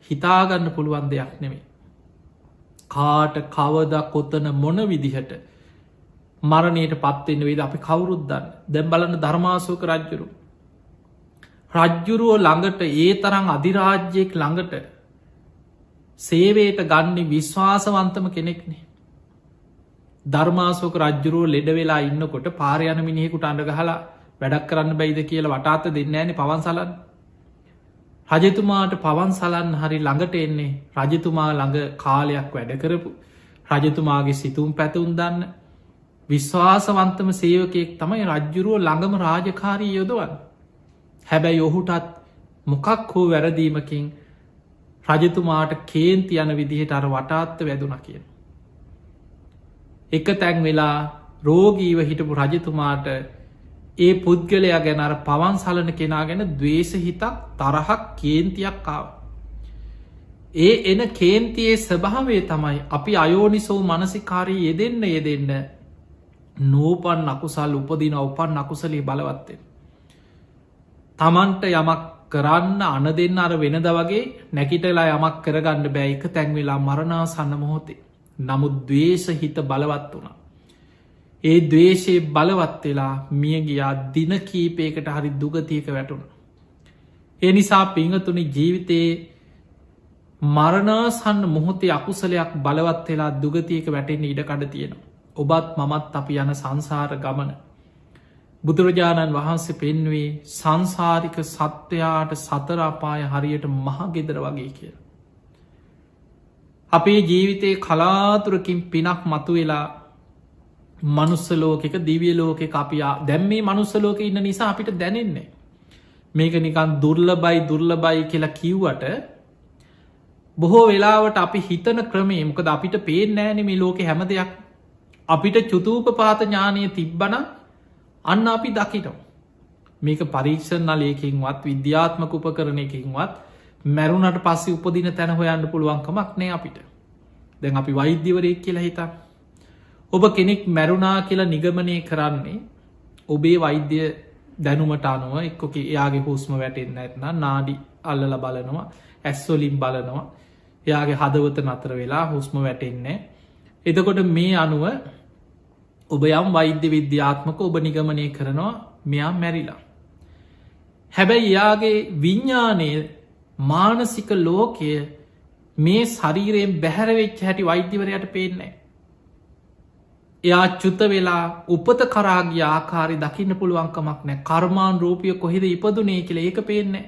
හිතාගන්න පුළුවන් දෙයක් නෙමේ. කාට කවද කොත්තන මොන විදිහට මරණයට පත්වෙන්න වේද අපි කවුරුද්දන්න දැම් බලන්න ධර්මාසෝක රජ්ජුරු. රජ්ජුරුව ළඟට ඒ තරං අධිරාජ්‍යයෙක් ළඟට සේවයට ගන්නේ විශ්වාසවන්තම කෙනෙක්නේ. ධර්මාසෝක රජ්ජුරුව ලෙඩ වෙලා ඉන්නකොට පාරයන මිනිහෙකුට අඩගහලා වැඩක් කරන්න බැයිද කියලා වටාත දෙන්න ෑන පවන්සලන්. රජතුමාට පවන් සලන් හරි ළඟට එන්නේ රජතුමා ළඟ කාලයක් වැඩ කරපු රජතුමාගේ සිතුම් පැතුම් දන්න විශ්වාසවන්තම සේවකයෙක් තමයි රජ්ජුරුව ළඟම රාජකාරී යොදවන්. හැබැයි ඔහුටත් මොකක් හෝ වැරදීමකින් රජතුමාට කේන්ති යන විදිහට අර වටාත්ත වැදුන කියන. එක තැන් වෙලා රෝගීව හිටපු රජතුමාට ඒ පුද්ගලයා ගැන අර පවන් සලන කෙනා ගැන දවේශ හිතක් තරහක් කේන්තියක් කාව. ඒ එන කේන්තියේ ස්වභාවේ තමයි අපි අයෝනිසෝ මනසිකාරී යෙදෙන්න නෝපන් අකුසල් උපදින උපන් අකුසලී බලවත්තෙන්. තමන්ට යමක් කරන්න අන දෙන්න අර වෙනද වගේ නැකිටලා යමක් කරගන්න බැයික තැන්වෙලා මරණා සන්න මොහොතේ. නමුත් දවේශ හිත බලවත් වුණා. ඒ දවේශයේ බලවත් වෙලා මිය ගියා දින කීපයකට හරි දුගතියක වැටුණ. ඒ නිසා පිංහතුනි ජීවිතයේ මරණාසන්න මොහොතේ අකුසලයක් බලවත් වෙලා දුගතියක වැටෙන් ඉඩකඩ තියෙනවා. ඔබත් මමත් අපි යන සංසාර ගමන. බුදුරජාණන් වහන්සේ පෙන්වේ සංසාරික සත්වයාට සතරාපාය හරියට මහගෙදර වගේ කිය. අපේ ජීවිතයේ කලාතුරකින් පිනක් මතු වෙලා මනුස්සලෝකෙක දිවියලෝක අපියා දැම් මේ මනුස්සලෝක ඉන්න නිසා අපිට දැනෙන්නේ. මේක නිකන් දුර්ලබයි දුර්ලබයි කියලා කිව්වට බොහෝ වෙලාවට අපි හිතන ක්‍රමේ මොකද අපිට පේෙන් නෑන මේ ලෝක හැම දෙයක් අපිට චුතූප පාත ඥානය තිබ්බන අන්න අපි දකිටව. මේක පරීක්ෂණලයකින්වත් විද්‍යාත්මක උපකරණයකින්වත් මැරුණට පස්සේ උපදින තැන හොයන්න පුළුවන්කමක් නෑ අපිට. දැන් අපි වෛද්‍යවරයෙක් කියලා හිතා. ඔබ කෙනෙක් මැරුණා කියලා නිගමනය කරන්නේ ඔබේ වෛද්‍ය දැනුමට අනුව එක්කොක එයාගේ හුස්ම වැටෙන්න්න ඇත්න නාඩි අල්ලල බලනවා ඇස්වලින් බලනවා එයාගේ හදවත නතර වෙලා හුස්ම වැටෙන්නේ. එතකොට මේ අනුව ඔබ යම් වෛද්‍ය විද්‍යාත්මක ඔබ නිගමනය කරනවා මෙයා මැරිලා. හැබැයි යාගේ විඤ්ඥානය මානසික ලෝකය මේ ශරීරයෙන් බැහැරවෙච්ච හැටි වෛද්‍යවරයට පේන්නේ. එයා චුත වෙලා උපත කරාගේ ආකාරි දකින්න පුළුවන්කමක් නෑ කර්මාන් රූපිය කොහෙද ඉපදුනේ කියල ඒක පේන්නේ.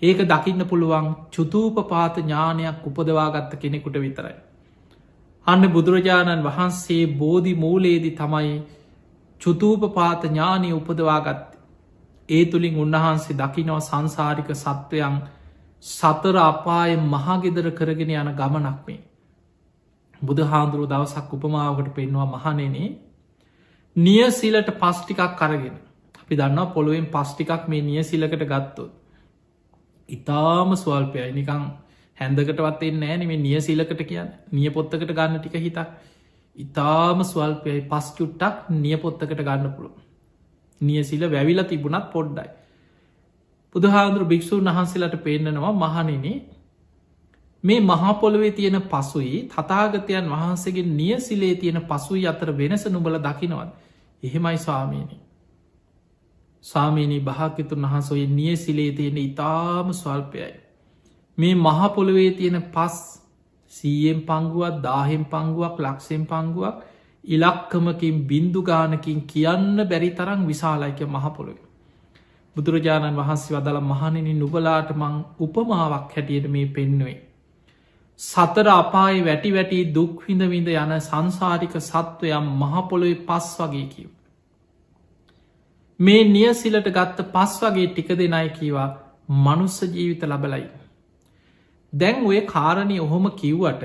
ඒක දකින්න පුළුවන් චුතූපපාත ඥානයක් උපදවාගත්ත කෙනෙකුට විතරයි. අන්න බුදුරජාණන් වහන්සේ බෝධි මූලයේදි තමයි චුතූපපාත ඥානය උපදවාගත්ත. ඒ තුළින් උන්වහන්සේ දකිනව සංසාරික සත්වයන් සතර අපාය මහගෙදර කරගෙන යන ගමනක් මේ. බුදු හාමුදුරුව දවසක් උපමාවකට පෙන්වා මහනෙනේ නියසිලට පස්්ටිකක් කරගෙන අපි දන්නවා පොළුවෙන් පස්්ටිකක් මේ නියසිලකට ගත්තොත්. ඉතාම ස්වල්පයයි නිකං හැන්දකටවත් එන්නේ නෑ මේ නියසිලකට කියන්න නියපොත්තකට ගන්න ටික හිතක් ඉතාම ස්වල්පයයි පස් චුට්ටක් නියපොත්තකට ගන්න පුළුව. නියසිල වැවිල තිබුණත් පොඩ්ඩයි. බුදුහාන්දුරු භික්‍ෂූන් වහන්සේලට පේන්නනවා මහනින මේ මහපොළොවේ තියෙන පසුයි තතාගතයන් වහන්සේගේ නියසිලේ තියෙන පසුයි අතර වෙනස නුබල දකිනවත්. එහෙමයි ස්වාමීනි. සාමීනී භාග්‍යතුන් වහන්සෝය නියසිලේ තියෙන ඉතාම ස්වල්පයයි. මේ මහපොළොවේ තියෙන පස් 100ෙන් පංගුවක් 1000ෙන් පංගුවක් ලක්ෂෙන් පංගුවක් ඉලක්කමකින් බින්දු ගානකින් කියන්න බැරි තරම් විශාලයික මහපොළොව. බුදුරජාණන් වහන්සේ වදල මහණෙනි නුබලාට මං උපමාවක් හැටියට මේ පෙන්නුවේ. සතර අපායි වැටි වැටි දුක්විඳ විඳ යන සංසාරික සත්වයම් මහපොළොවේ පස් වගේ කිව්. මේ නියසිලට ගත්ත පස් වගේ ටික දෙනයි කීවා මනුස්ස ජීවිත ලබලයි. දැන් ඔය කාරණය ඔහොම කිව්වට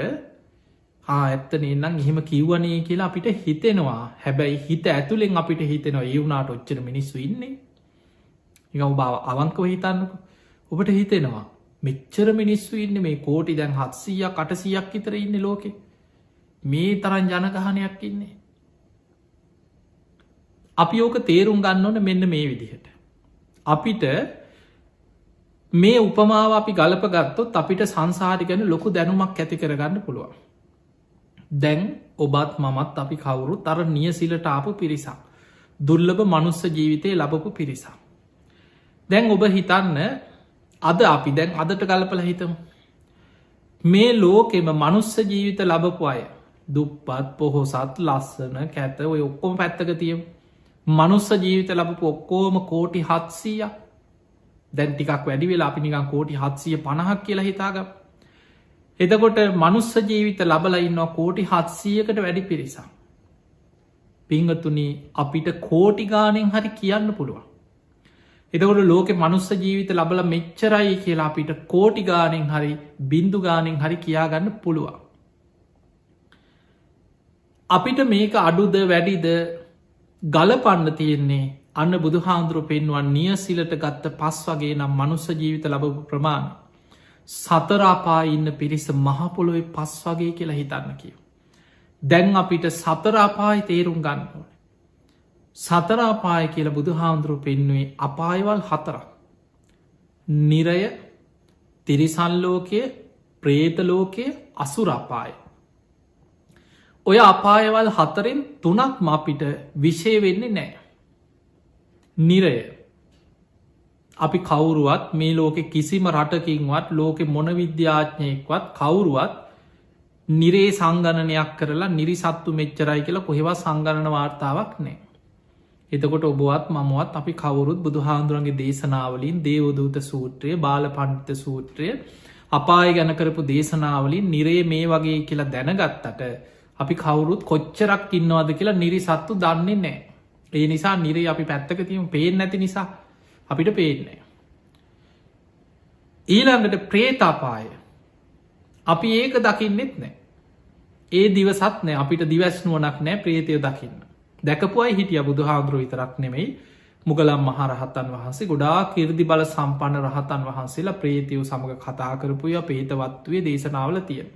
ඇත්තනේ නම් එහෙම කිව්වනේ කියලා අපිට හිතෙනවා. හැබැයි හිත ඇතුළෙන් අපිට හිතෙනවා ඒ වුණාට ඔච්චර මිනිස්සු ඉන්නේ. නිකම් බව අවංකව හිතන්නකො. ඔබට හිතෙනවා මෙච්චර මිනිස්සු ඉන්නේ මේ කෝටි දැන් 700ක් 800ක් විතර ඉන්නේ ලෝකේ. මේ තරම් ජනගහනයක් ඉන්නේ. අපි ඕක තේරුම් ගන්න ඕන මෙන්න මේ විදිහට. අපිට මේ උපමාව අපි ගලප ගත්තොත් අපිට සංසාරි ගැන ලොකු දැනුමක් ඇති කරගන්න පුළුවන්. දැන් ඔබත් මමත් අපි කවුරුත් අර නියසිලට ආපු පිරිසක්. දුර්ලභ මනුස්ස ජීවිතය ලබපු පිරිසක්. දැන් ඔබ හිතන්න අද අපි දැන් අදට ගලපල හිතමු. මේ ලෝකෙම මනුස්ස ජීවිත ලබපු අය දුප්පත් පොහොසත් ලස්සන කැත ඔය ඔක්කොම පැත්තක තියම් මනුස්ස ජීවිත ලබපු ඔක්කෝම කෝටි 700ක් දැන් ටිකක් වැඩි වෙලා අපි නිකන් කෝටි 750ක් කියලා හිතාගම්. එතකොට මනුස්ස ජීවිත ලබලා ඉන්නවා කෝටි 700කට වැඩි පිරිසක්. පිංගතුනි අපිට කෝටි ගානෙන් හරි කියන්න පුළුවන්. එතකොට ලෝකෙ මනුස්ස ජීවිත ලබල මෙච්චරයි කියලා අපිට කෝටි ගානෙන් හරි බින්දු ගානෙන් හරි කියාගන්න පුළුවන්. අපිට මේක අඩුද වැඩිද ගලපන්න තියෙන්නේ අන්න බුදු හාමුදුරුව පෙන්වන් නියසිලට ගත්ත පස් වගේ නම් මනුස්ස ජීවිත ලබපු ප්‍රමාණ සතරාපා ඉන්න පිරිස මහපොළොවේ පස් වගේ කියලා හිතන්න කියව. දැන් අපිට සතරාපායි තේරුම් ගන්න ඕන. සතරාපාය කියල බුදු හාමුදුරුව පෙන්නුවේ අපායවල් 4ක්. නිරය තිරිසල්ලෝකය ප්‍රේතලෝකය අසුරාපාය. ඔය අපායවල් 4ෙන් 3ක් අපිට විෂය වෙන්නේ නෑ. නිරය අපි කවුරුවත් මේ ලෝකෙ කිසිම රටකින්වත් ලෝකෙ මොන විද්‍යාඥයෙක්වත් කවුරුවත් නිරේ සංගණනයක් කරලා නිරිසත්තු මෙච්චරයි කියලා කොහෙවත් සංගණන වාර්තාවක් නෑ. එතකොට ඔබවත් මමවත් අපි කවුරුත් බුදු හාමුදුරන්ගේ දේශනාවලින් දේවදූත සූත්‍රය බාල පණ්ඩිත සූත්‍රය අපාය ගැන කරපු දේශනාවලින් නිරේ මේ වගේ කියලා දැනගත්තට අපි කවුරුත් කොච්චරක් ඉන්නවද කියලා නිරිසත්තු දන්නේ නෑ. ඒ නිසා නිරේ අපි පැත්තක තියම පේෙන් නැති නිසා අපිට පේන්නේ. ඊළඟට ප්‍රේතාපාය අපි ඒක දකින්නෙත් නෑ. ඒ දිවසත් නෑ අපිට දිවස්නුවනක් නෑ ප්‍රේතය දකින්න. දැකපුයි හිටිය බුදු හාමුදුරුව විතරක් නෙමෙයි මුගලම් මහරහතන් වහන්සේ ගොඩා කිර්දි බල සම්පන්න රහතන් වහන්සේලා ප්‍රේතියව සමඟ කතා කරපුය පේතවත්වය දේශනාවල තියෙන.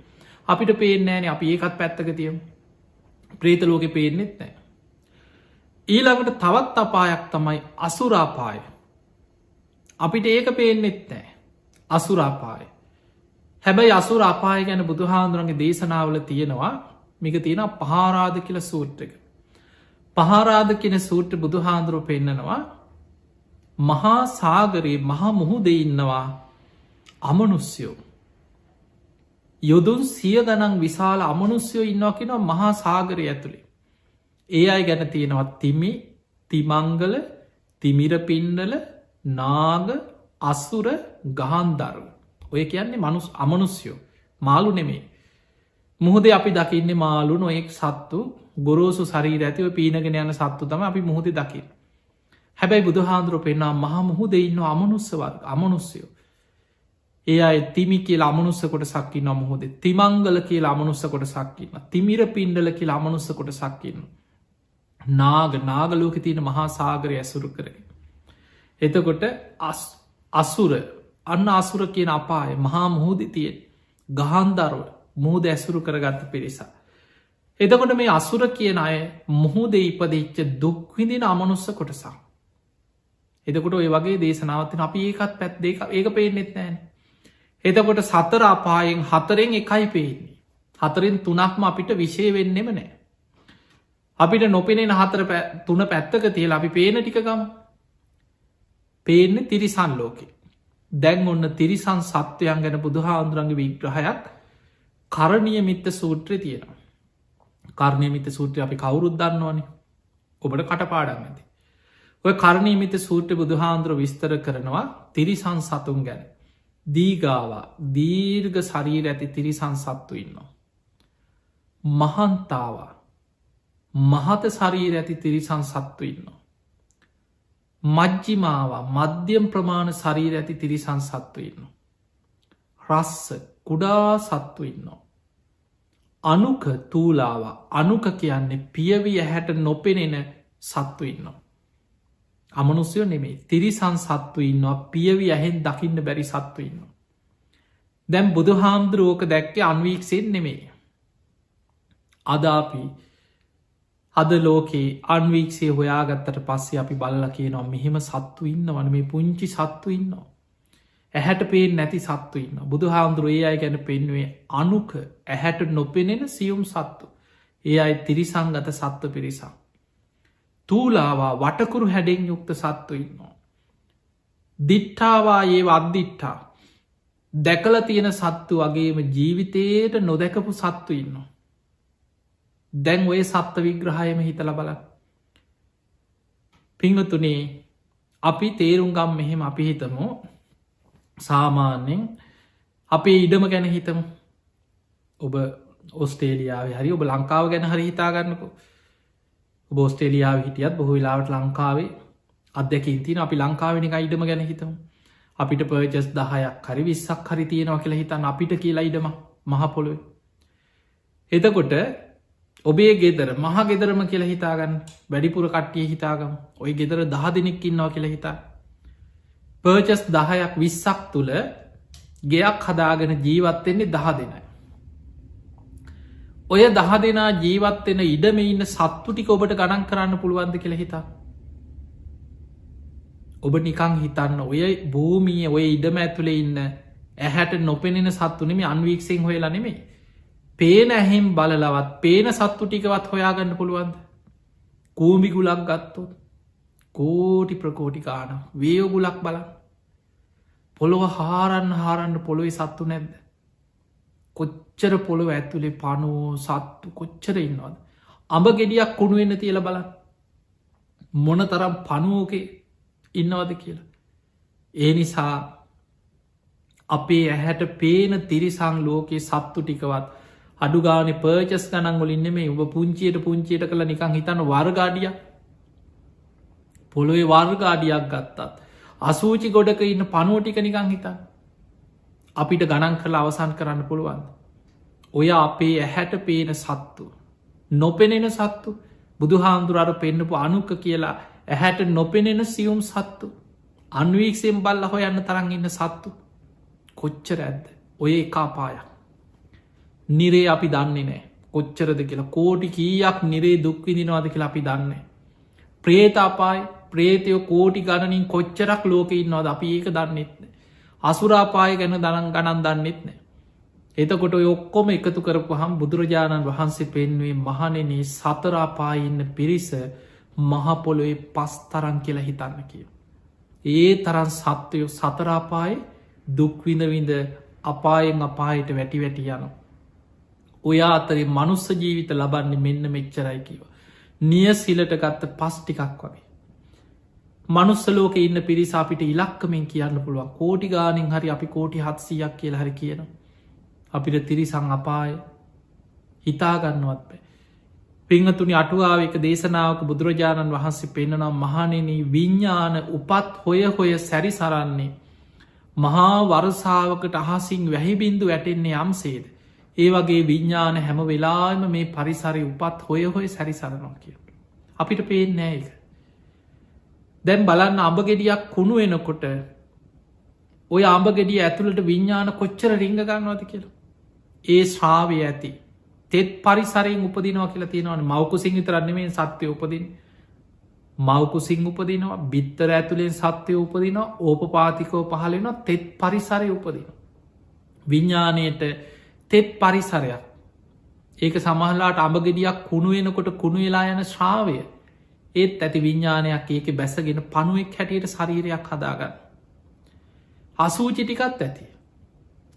අපිට පේනෑන අපි ඒකත් පැත්තක තියම් ප්‍රේතලෝක පේනෙත් නෑ. ඊළඟට තවත් අපායක් තමයි අසුරාපාය. අපිට ඒක පේනෙත් නෑ අසුරාපාය. හැබැයි අසුර අපාය ගැන බුදු හාමුදුරන්ගේ දේශනාවල තියෙනවා මික තියෙන පහාරාධ කියල සූට්‍රක. පහාරාධ කියන සූට්‍ර බුදු හාන්දුරුව පෙන්නනවා මහා සාගරයේ මහා මුහුදෙ ඉන්නවා අමනුස්යෝ. යොදුන් 100 ගණන් විශාල අමනුස්යෝ ඉන්නවා කියෙනවා මහා සාගරය ඇතුළේ. ඒ අයි ගැන තියෙනවා තිමි තිමංගල තිමිර පින්ඩල නාග අසුර ගහන්දරු. ඔය කියන්නේ මනුස් අමනුස්යෝ මාළු නෙමේ. මුහදේ අපි දකින්නේ මාලු නොයෙක් සත්තු ගොරෝසු සරී ඇතිව පීනගෙන යන සත්තු තම අපි මුහද දකි. හැබැයි බුදු හාන්දුරුව පෙන්න්නා මහ මුහද ඉන්න අමනුස්සවත් අමනුස්යෝ. ඒ අයි තිමි කියල අමනුස්ස කොට සක්කි නොමුහොද තිමංගල කියල අමනුස්ස කොට සක්කින්න තිමිර පින්ඩල කියල අමනුස්ස කොට සක්කින්න. නාගලෝක තියෙන මහා සාගරය ඇසුරු කරේ. එතකොට අසුර අන්න අසුර කියන අපාය මහා මුහෝදි තියෙන් ගහන්දරුව මුහද ඇසුරු කරගත්ත පිරිසා. එතකොට මේ අසුර කියන අය මුහුද ඉපදිච්ච දුක්විදින අමනුස්ස කොටසා. එතකොට ඔය වගේ දේශනාවතින අපි ඒකත් පැත් දෙක ඒක පේනෙත් නෑන. එතකොට සතර අපායෙන් 4න් එකයි පේන්නේ. 4න් 3ක්ම අපිට විශෂය වෙන්නෙම නෑ. අපිට නොපෙනෙන 3 පැත්තක තියල අපි පේන ටිකගම පේන්න තිරිසන් ලෝකෙ. දැන් ඔන්න තිරිසන් සත්වයන් ගැන බුදුහාන්දුරන්ගේ විග්‍රහයක් කරණය මිත්ත සූත්‍රය තියෙනවා. කරණය මිත සූත්‍රය අපි කවුරුද්දන්නවන ඔබට කටපාඩන්න ඇති. ඔය කරණය මිත සූත්‍ර බුදුහාන්දුර විස්තර කරනවා තිරිසන් සතුන් ගැන. දීගාවා දීර්ග ශරීර ඇති තිරිසන් සත්තු ඉන්නවා. මහන්තාවා මහත ශරීර ඇති තිරිසන් සත්තු ඉන්නවා. මජ්ජිමාවා මධ්‍යම් ප්‍රමාණ ශරීර ඇති තිරිසන් සත්තු ඉන්නවා. රස්ස කුඩා සත්තු ඉන්නවා. අනුක තූලාවා අනුක කියන්නේ පියවි ඇහැට නොපෙනෙන සත්තු ඉන්නවා. අමනුස්යෝ නෙමේ තිරිසන් සත්තු ඉන්නවා පියවි ඇහෙන් දකින්න බැරි සත්තු ඉන්නවා. දැම් බුදු හාමුදුරුවෝක දැක්කේ අන්වීක්සෙන් නෙමේ. අදාපි අද ලෝකේ අන්වීක්ෂේ හොයාගත්තට පස්සේ අපි බල්ල කියනවා මෙහෙම සත්තු ඉන්න වන මේ පුංචි සත්තු ඉන්නවා. ඇහැට පේෙන් නැති සත්තු ඉන්න බුදු හාමුදුරුව ඒ අයි ගැන පෙන්වේ අනුක ඇහැට නොපෙනෙන සියුම් සත්තු. ඒ අයි තිරිසංගත සත්ව පිරිසක්. තූලාවා වටකුරු හැඩෙන් යුක්ත සත්තු ඉන්නවා. දිට්ඨාවා ඒ අද්දිට්ඨා දැකල තියෙන සත්තු වගේම ජීවිතයට නොදැකපු සත්තු ඉන්නවා. දැන් ඔය සත්ව විග්‍රහයම හිතල බල. පිංහතුනේ අපි තේරුම්ගම් මෙහෙම අපි හිතමු සාමාන්‍යෙන් අපේ ඉඩම ගැන හිතමු. ඔබ ඔස්ටේලියාව හරි ඔබ ලංකාව ගැන හරි හිතාගන්නකු. බෝස්ටේලියාව හිටියත් බොහෝ වෙලාවට ලංකාවේ අදැකින් තින අපි ලංකාවෙනි ඉඩම ගැන හිතමු. අපිට පර්ජස් 10ක් හරි 20ක් හරි තියෙනවා කියලා හිතන්න අපිට කියලා ඉඩම මහපොළොව. එතකොට ඔබේ ගෙදර මහ ගෙදරම කියලා හිතාගන්න වැඩිපුර කට්ටිය හිතාගම ඔය ගෙදර 10 දෙනෙක් ඉන්නවා කියලා හිතා. පර්ජස් 10ක් 20ක් තුළ ගෙයක් හදාගෙන ජීවත්වෙන්නේ 10 දෙනයි. ඔය 10 දෙනා ජීවත්වෙන ඉඩම ඉන්න සත්තු ටික ඔබට ගණන් කරන්න පුළුවන්ද කියලා හිතා. ඔබ නිකං හිතන්න ඔය භූමිය ඔය ඉඩම ඇතුළේ ඉන්න ඇහැට නොපෙනෙන සත්තුනෙම අන්වීක්ෂෙන් හොයලා නෙමේ. පේන ඇහෙම් බලලවත් පේන සත්තු ටිකවත් හොයාගන්න පුළුවන්ද. කූමි ගුලක් ගත්තොත් කෝටි ප්‍රකෝටි කාන වේයෝ ගුලක් බලන්න. පොළොව හාරන්න පොළොවේ සත්තු නැද්ද. කොච්චර පොළොව ඇතුළේ පනෝ සත්තු කොච්චර ඉන්නවද. අඹ ගෙඩියක් කුණුවෙන්න තියල බලන්න. මොන තරම් පනුවෝකේ ඉන්නවද කියලා. ඒ නිසා අපේ ඇහැට පේන තිරිසං ලෝකයේ සත්තු ටිකවත් අඩුගාන පර්චස් ගනන්ගොලින්න මේ ඔබ පුංචියට කළ නිකං හිතන්න වර්ගාඩිය පොළොවේ වර්ගාඩියක් ගත්තත් අසූචි ගොඩක ඉන්න පනුවටික නිකං හිතන් අපිට ගණන් කළ අවසන් කරන්න පුළුවන්. ඔය අපේ ඇහැට පේන සත්තු නොපෙනෙන සත්තු බුදු හාමුදුරර පෙන්න්නපු අනුක කියලා ඇහැට නොපෙනෙන සියුම් සත්තු අන්වීක්ෂයෙන් බල්ල හොයන්න තරන් ඉන්න සත්තු කොච්චර ඇද්ද ඔය එකාපායක්. නිරේ අපි දන්නේ නෑ කොච්චරද කියලා කෝටි කීයක් නිරේ දුක්විදිනවාද කියලා අපි දන්නේ. ප්‍රේතාපායි ප්‍රේතයෝ කෝටි ගණනින් කොච්චරක් ලෝක ඉන්නවාද අපි ඒක දන්නෙත්න. අසුරාපාය ගැන දනන් ගණන් දන්නෙත් නෑ. එතකොට ඔක්කොම එකතු කරපු හම් බුදුරජාණන් වහන්සේ පෙන්වේ මහනෙනේ සතරාපායින්න පිරිස මහපොලොවේ පස් තරන් කියලා හිතන්න කිය. ඒ තරන් සත්වයෝ සතරාපායි දුක්විඳවිඳ අපායෙන් අපායට වැටි වැටි යනවා. ඔයා අතරේ මනුස්ස ජීවිත ලබන්නේ මෙන්න මෙච්චරයි කිව. නිය සිලට ගත්ත පස් ටිකක් වගේ. මනුස්සලෝක ඉන්න පිරිස අපිට ඉලක්කමින් කියන්න පුළුවන් කෝටි ගානින් හරි අපි කෝටි 700ක් කියල හරි කියන අපිට තිරිසං අපාය හිතාගන්නවත් බෑ. පිංහතුනි අටුවාව එක දේශනාවක බුදුරජාණන් වහන්සේ පෙන්න්නනම් මහනෙන විඤ්ඥාන උපත් හොය සැරි සරන්නේ මහා වරසාාවකට අහසින් වැහිබින්දු වැටෙන්නේ යම්සේද. ඒ වගේ විඤ්ඥාන හැම වෙලාම මේ පරිසරය උපත් හොය සැරි සරනවා කිය. අපිට පේෙන්නෑ එක. දැම් බලන්න අඹ ගෙඩියක් කුණු වෙනකොට ඔය අඹ ගෙඩිය ඇතුළට විඤ්ඥාන කොච්චර රිංග ගන්නවද කියලා. ඒ ශ්‍රාවය ඇති තෙත් පරිසරයෙන් උපදිනවා කියලා තියෙනවන මවකුසිං විතරන්නමේ සත්‍යය උපදින් මවකුසිං උපදිනවා බිත්තර ඇතුළෙන් සත්‍යය උපදිනවා ඕපපාතිකෝ පහලෙන තෙත් පරිසරය උපදින. විඤ්ඥානයට තෙත් පරිසරයක් ඒක සමහලාට අඹගෙඩියක් කුණු වෙනකොට කුණු වෙලා යන ශ්‍රාවය ඒත් ඇති විඤ්ඥානයක් ඒක බැසගෙන පනුවෙක් හැටියට ශරීරයක් හදාගන්න. අසූචි ටිකත් ඇති.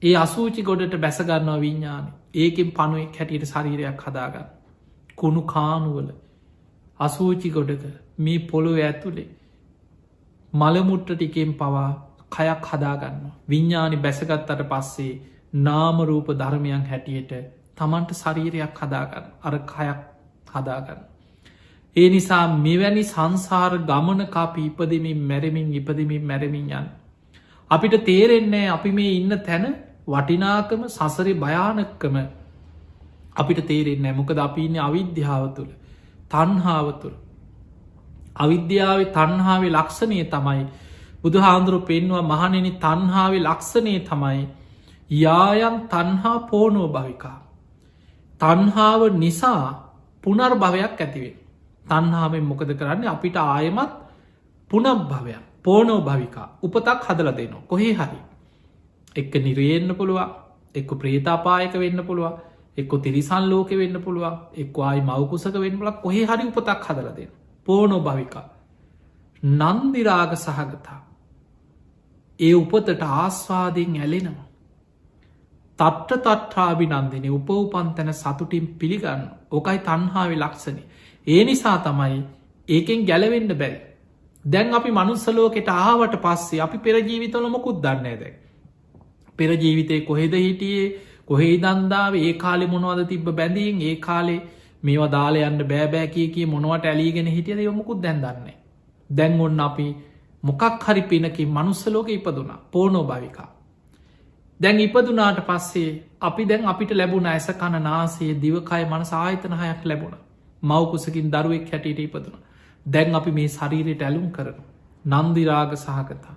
ඒ අසූචි ගොඩට බැසගන්නවා විඤ්ඥාන ඒකින් පනුවෙක් හැටියට ශරීරයක් හදාගන්න. කුණු කානුවල අසූචි ගොඩක මේ පොළොව ඇතුළේ මළමුට්ට ටිකෙන් පවා කයක් හදාගන්න. විඤ්ඥානි බැසගත්තට පස්සේ නාමරූප ධර්මයන් හැටියට තමන්ට ශරීරයක් හදාගන්න අර කයක් හදාගන්න. ඒ නිසා මෙවැනි සංසාර ගමනක අපි ඉපදමින් මැරමින් ඉපදමින් මැරමින් යන්න. අපිට තේරෙන්නේ අපි මේ ඉන්න තැන වටිනාකම සසරි භයානක්කම අපිට තේරෙන්නේ මොකද අපි ඉන්න අවිද්‍යාව තුළ තන්හාව තුළ අවිද්‍යාව තන්හාාවේ ලක්ෂණය තමයි බුදු හාන්දුරු පෙන්වා මහනෙන තන්හාාවේ ලක්ෂණය තමයි යායන් තන්හා පෝනෝ භවිකා තන්හාාව නිසා පුනර් භවයක් ඇතිවේ. තන්හාාවෙන් මොකද කරන්නේ අපිට ආයමත් පුනක් භවයක් පෝනෝ භවිකා උපතක් හදල දෙනවා කොහේ හරි එක්ක නිරයෙන්න්න පුළුවන් එක්ක ප්‍රේතාපායක වෙන්න පුළුවන් එක්ක තිරිසන් ලෝක වෙන්න පුළුවන් එක් ආයි මවකුසක වෙන්න ලක් කොහේ හරි උපතක් හදල දෙන්න පෝනෝ භවිකා නන්දිරාග සහගතා ඒ උපතට ආස්වාදයෙන් ඇලෙනවා තට්ට තට්ටාබි නන්දිනේ උපවපන් තැන සතුටින් පිළිගන්න ඕකයි තන්හාාව ලක්ෂණය ඒ නිසා තමයි ඒකෙන් ගැලවෙන්න බැරි දැන් අපි මනුස්සලෝකට ආවට පස්සේ අපි පෙරජීවිතල මොකුත් දන්නේ දැ පෙරජීවිතය කොහෙද හිටියේ කොහේ දන්දාව ඒ කාලෙ මොනවද තිබ බැඳීන් ඒ කාලේ මේවා දාලයන්න බෑබෑ කිය මොනවට ඇලීගෙන හිටියද යොමුකුත් දැන්දන්නේ දැන් ඔන්න අපි මොකක් හරි පිනකින් මනුස්සලෝක ඉපදුනා පෝනෝ භවිකා දැන් ඉපදුනාට පස්සේ අපි දැන් අපිට ලැබුණ ඇස කණ නාසේ දිවකය මනස ආයතනහයක් ලැබුණ මවකුසකින් දරුවෙක් හැටියට ඉපදුන දැන් අපි මේ ශරීරයට ඇලුම් කරන නන්දිරාග සහකතා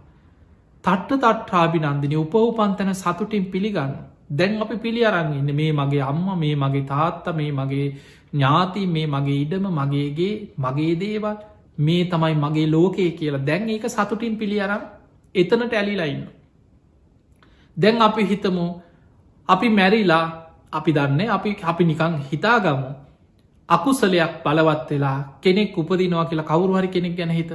තට්ට තට්ටාබි නන්දිනය උපවපන්තන සතුටින් පිළිගන්න දැන් අපි පිළි අරන්ඉන්න මේ මගේ අම්ම මේ මගේ තාත්ත මේ මගේ ඥාති මේ මගේ ඉඩම මගේගේ මගේ දේවල් මේ තමයි මගේ ලෝකයේ කියලා දැන් ඒක සතුටින් පිළි අරම් එතනට ඇලිලයින්න දැන් අපි හිතමු අපි මැරිලා අපි දන්නේ අපි නිකං හිතාගමු අකුසලයක් බලවත් වෙලා කෙනෙක් උපදිනවා කියලා කවුරු හරි කෙනෙක් ගැන හිත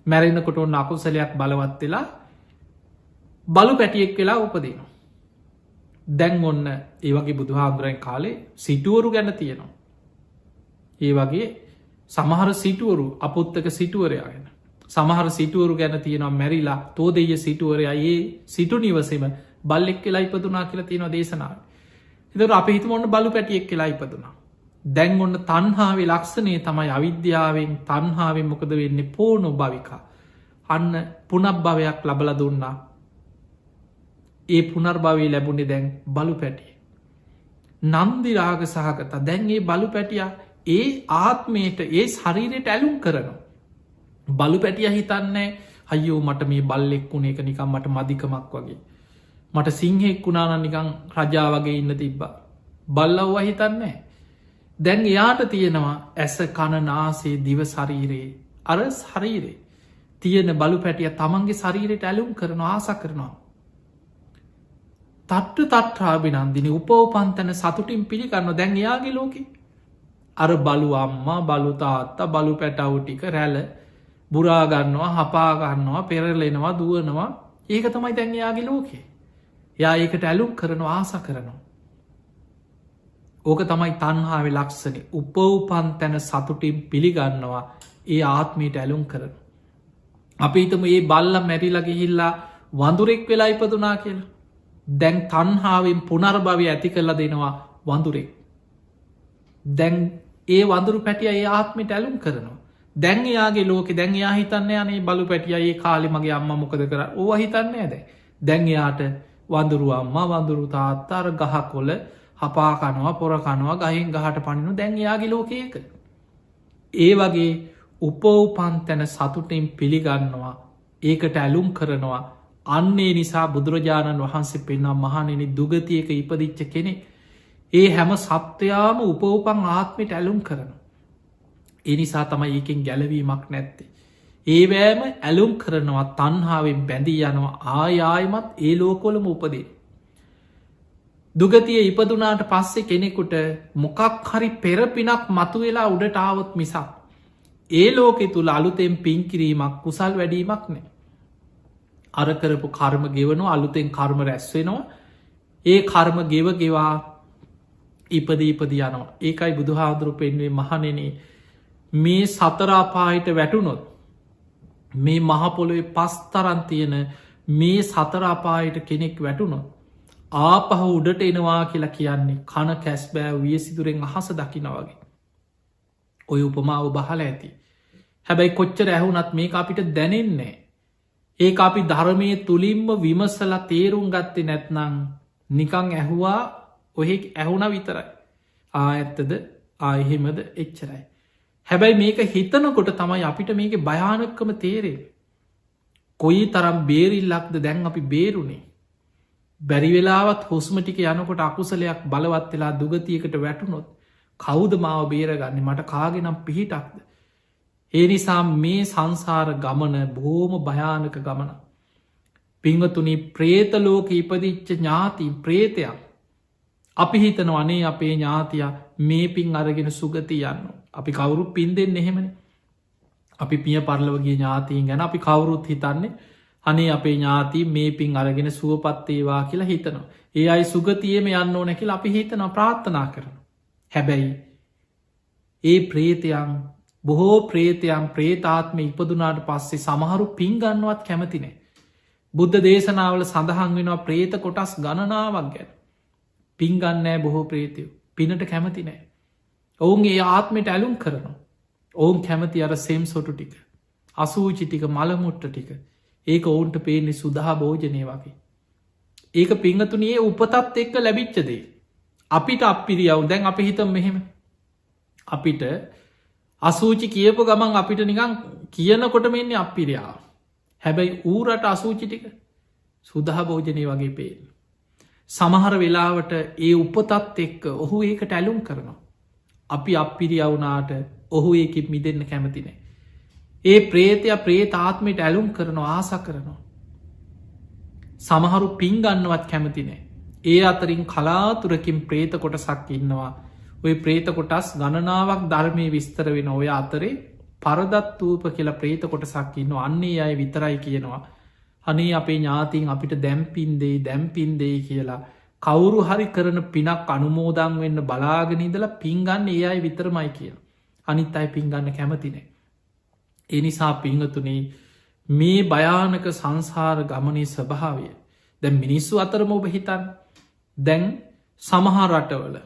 මැරෙනකොට ඔන්න අකුසලයක් බලවත් වෙලා බලු පැටියෙක් වෙලා උපදිනවා. දැන් ඔන්න ඒ වගේ බුදුහාමුදුරන් කාලේ සිටුවරු ගැන තියෙනවා. ඒ වගේ සමහර සිටුවරු අපොත්තක සිටුවරයා ගැන සමහර සිටුවරු ගැන තියෙනවා මැරිලා තෝදෙය සිටුවරයා ඒ සිටු නිවසේම බල්ලෙක් කියලා ඉපදුනා කියලා තියෙනවා දේශනාව. එතකොට අපි හිතමු ඔන්න බලු පැටියෙක් කියලා ඉපදුනා. දැන් ඔන්න තන්හාාවේ ලක්ෂණය තමයි අවිද්‍යාවෙන් තන්හාාවෙන් මොකද වෙන්නේ පෝනෝ භවිකා අන්න පුනබ්භවයක් ලබල දුන්නා ඒ පුනර්භවී ලැබුණේ දැන් බලු පැටිය නන්දිරාග සහගත දැන් ඒ බලු පැටිය ඒ ආත්මයට ඒ ශරීරයට ඇලුම් කරනවා බලු පැටිය හිතන්නේ අයෝ මට මේ බල්ලෙක් වුණ එක නිකම් මට මදිකමක් වගේ මට සිංහෙක් වුණාන නිකං රජා වගේ ඉන්න තිබ්බා බල්ලව්ව හිතන්නේ දැන් එයාට තියෙනවා ඇස කණනාසේ දිව ශරීරයේ අර ශරීරේ තියෙන බලු පැටිය තමන්ගේ ශරීරයට ඇලුම් කරන ආස කරනවා තට්ට තට්ටාබිනන්දිනි උපෝපන්තන සතුටින් පිළිගන්න දැන් එයාගේ ලෝකෙ අර බලු අම්මා බලු තාත්තා බලු පැටවු ටික රැල බුරාගන්නවා හපාගන්නවා පෙරලෙනවා දුවනවා ඒක තමයි දැන් එයාගේ ලෝකේ යා ඒකට ඇලුම් කරනවා ආස කරනවා ඕක තමයි තන්හාාවේ ලක්ෂණය උපවපන් තැන සතුටින් පිළිගන්නවා ඒ ආත්මීට ඇලුම් කරන අපි හිතමු ඒ බල්ලා මැරිලා ගිහිල්ලා වඳුරෙක් වෙලා ඉපදුනා කියලා. දැන් තණ්හාවෙන් පුනර්භවය ඇති කරලා දෙනවා වඳුරෙක්. දැන් ඒ වඳුරු පැටිය ඒ ආත්මයට ඇලුම් කරනවා. දැන් එයාගේ ලෝකෙ දැන් එයා හිතන්න යනේ බලු පැටිය ඒ කාලෙ මගේ අම්මා මොකද කරන්නේ ඕවා හිතන්නේ නැහැ. දැන් එයාට වඳුරු අම්මා වඳුරු තාත්තා අර ගහකොළ හපා කනවා පොර කනවා ගහෙන් ගහට පනිනවා දැන් එයාගේ ලෝකේ ඒක. ඒ වගේ උපෝපන් තැන සතුටින් පිළිගන්නවා ඒකට ඇලුම් කරනවා. අන්නේ නිසා බුදුරජාණන් වහන්සේ පෙන්වා මහණෙනි දුගතියක ඉපදිච්ච කෙනෙක් ඒ හැම සත්වයාම උපෝපන් ආත්මයට ඇලුම් කරනවා. ඒ නිසා තමයි ඒකෙන් ගැලවීමක් නැත්තේ. ඒවෑම ඇලුම් කරනවා තණ්හාවෙන් බැඳී යනවා ආයායමත් ඒ ලෝකොලම උපදේ. දුගතිය ඉපදුනාට පස්සේ කෙනෙකුට මොකක් හරි පෙරපිනක් මතු වෙලා උඩට ආවොත් මිසක් ඒ ලෝකෙ තුළ අලුතෙන් පින් කිරීමක් කුසල් වැඩීමක් නෑ. අරකරපු කර්ම ගෙවනවා අලුතෙන් කර්ම රැස්වෙනවා ඒ කර්ම ගෙවා ඉපද යනවා. ඒකයි බුදුහාදුරු පෙන්වේ මහනෙන මේ සතරාපාහිට වැටුනොත් මේ මහපොළොවේ පස්තරන් තියෙන මේ සතරාපාහිට කෙනෙක් වැටුනොත් ආපහ උඩට එනවා කියලා කියන්නේ කන කැස්බෑ විය සිදුරෙන් අහස දකිනවගේ. ඔය උපමාව බහල ඇති. හැබැයි කොච්චර ඇහුනත් මේ අපිට දැනෙන්නේ. ඒ අපි ධර්මය තුළින්ම විමසල තේරුම් ගත්තේ නැත්නං නිකං ඇහුවා ඔහෙක් ඇහුණ විතරයි. ඇත්තද ආයෙහෙමද එච්චරයි. හැබැයි මේක හිතනකොට තමයි අපිට මේක භයානක්කම තේරේ. කොයි තරම් බේරිල්ලක්ද දැන් අපි බේරුණේ. බැරිවෙලාවත් හොස්ම ටික යනකොට අකුසලයක් බලවත් වෙලා දුගතියකට වැටුනොත් කෞද මාව බේරගන්න මට කාගෙනම් පිහිටක්ද. ඒ නිසා මේ සංසාර ගමන බෝම භයානක ගමන. පිංවතුනි ප්‍රේතලෝක ඉපදිච්ච ඥාති ප්‍රේතයක්. අපි හිතන වනේ අපේ ඥාතිය මේ පින් අරගෙන සුගති යන්න. අපි කවුරු පින් දෙන්න එහෙමන. අපි පිය පරලවගේ ඥාතීන් ගැන අපි කවුරුත් හිතන්නේ අනේ අපේ ඥාති මේ පින් අරගෙන සුවපත්තේවා කියලා හිතනවා. ඒ අයි සුගතියම යන්න ඕන කියල අපි හිතන ප්‍රාර්ථනා කරන. හැබැයි ඒ ප්‍රේතයන් බොහෝ ප්‍රේතයන් ප්‍රේතාත්ම ඉපදුනාට පස්සේ සමහරු පින්ගන්නවත් කැමතිනේ. බුද්ධ දේශනාවල සඳහන් වෙනවා ප්‍රේත කොටස් ගණනාවක් ගැන. පින්ගන්නෑ බොහෝ ප්‍රේතයෝ පිනට කැමති නෑ. ඔවුන් ඒ ආත්මයට ඇලුම් කරනවා. ඔවුන් කැමති අර සෙම් සොටු ටික අසූචි ටික මළමුට්ට ටික ඒක ඔවුන්ට පේන්නේ සුදහා භෝජනය වගේ. ඒක පිංහතුනයේ උපතත් එක්ක ලැබිච්චදේ. අපිට අපිරියව් දැන් අපි හිතම් මෙහෙම. අපිට අසූචි කියපු ගමන් අපිට නිකං කියනකොට මෙන්නේ අපිරියාව. හැබැයි ඌරට අසූචි ටික සුදහ භෝජනය වගේ පේන. සමහර වෙලාවට ඒ උපතත් එක්ක ඔහු ඒකට ඇලුම් කරනවා. අපි අපිරියවුනාට ඔහු ඒකින් මිදන්න කැමතිනේ. ඒ ප්‍රේතය ප්‍රේතාත්මයට ඇලුම් කරනවා ආස කරනවා. සමහරු පින්ගන්නවත් කැමතිනේ. ඒ අතරින් කලාතුරකින් ප්‍රේත කොටසක් ඉන්නවා. ඔය ප්‍රේත කොටස් ගණනාවක් ධර්මය විස්තර වෙන ඔය අතරේ පරදත්වූප කියලා ප්‍රේත කොටසක් ඉන්න අන්නේ අය විතරයි කියනවා. අනේ අපේ ඥාතින් අපිට දැම්පින්දේ කියලා කවුරු හරි කරන පිනක් අනුමෝදං වෙන්න බලාගෙනනිදලා පින්ගන්න ඒ අයි විතරමයි කිය. අනිත් අයි පින්ගන්න කැමතිනේ. එනිසා පිංහතුනේ මේ භයානක සංසාර ගමනේ ස්වභාවය දැන් මිනිස්සු අතරම ඔබ හිතන් දැන් සමහා රටවල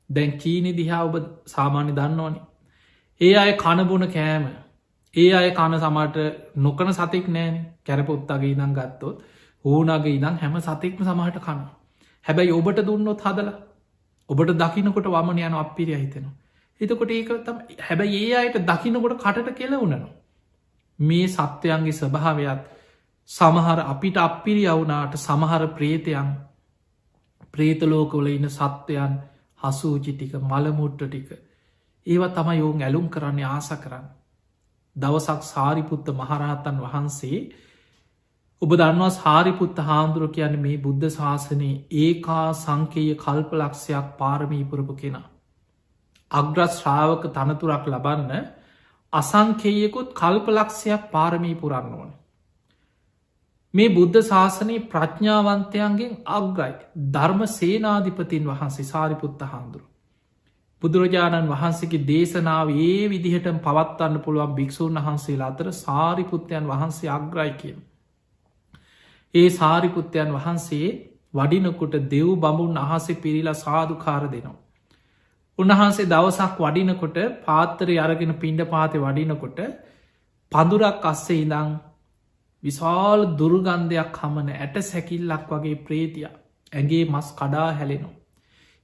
දැන් චීනි දිහා ඔබ සාමාන්‍ය දන්නවනේ. ඒ අය කණබුණ කෑම ඒ අය කන සමට නොකන සතෙක් නෑන කැරපොත්තගේ ඉදං ගත්තොත් ඕනගේ ඉදං හැම සතෙක්ම සමහට කන. හැබැයි ඔබට දුන්නොත් හදලා ඔබට දකිනකොට වමන යන අපිරිය හිතෙනවා. එතකොට ඒක හැබැයි ඒ අයට දකිනකොට කටට කෙලවුණනවා. මේ සත්වයන්ගේ ස්වභාවයක් සමහර අපිට අපිරි අවුනාට සමහර ප්‍රේතයන් ප්‍රේතලෝකවල ඉන්න සත්වයන් හසූචි ටික මළමුට්ට ටික ඒවා තම යෝන් ඇලුම් කරන්නේ ආස කරන්න. දවසක් සාරිපුත්ත මහරහතන් වහන්සේ ඔබ දන්නවා සාරිපුත්ත හාමුදුරුව කියන්න මේ බුද්ධ ශාසනයේ ඒකා සංකේය කල්පලක්ෂයක් පාරමීපුරපු කෙනා. අග්‍රස් ශ්‍රාවක තනතුරක් ලබන්න අසංකේයකුත් කල්පලක්ෂයක් පාරමී පුරන්න ඕන. මේ බුද්ධ ශාසනයේ ප්‍රඥාවන්තයන්ගෙන් අග්‍රයි ධර්ම සේනාධිපතින් වහන්සේ සාරිපුත්ත හාමුදුරු. බුදුරජාණන් වහන්සේගේ දේශනාව ඒ විදිහටම පවත්වන්න පුළුවන් භික්‍ෂූන් වහන්සේලා අතර සාරිපුත්තයන් වහන්සේ අග්‍රයි කියන. ඒ සාරිපුත්තයන් වහන්සේ වඩිනකොට දෙව් බඹුන් අහසේ පිරිලා සාධකාර දෙනවා. උන්වහන්සේ දවසක් වඩිනකොට පාත්තරය අරගෙන පිණ්ඩ පාතය වඩිනකොට පඳුරක් අස්සේ ඉඳං විශාල දුර්ගන්ධයක් හමන ඇට සැකිල්ලක් වගේ ප්‍රේතිය ඇගේ මස් කඩා හැලෙනවා.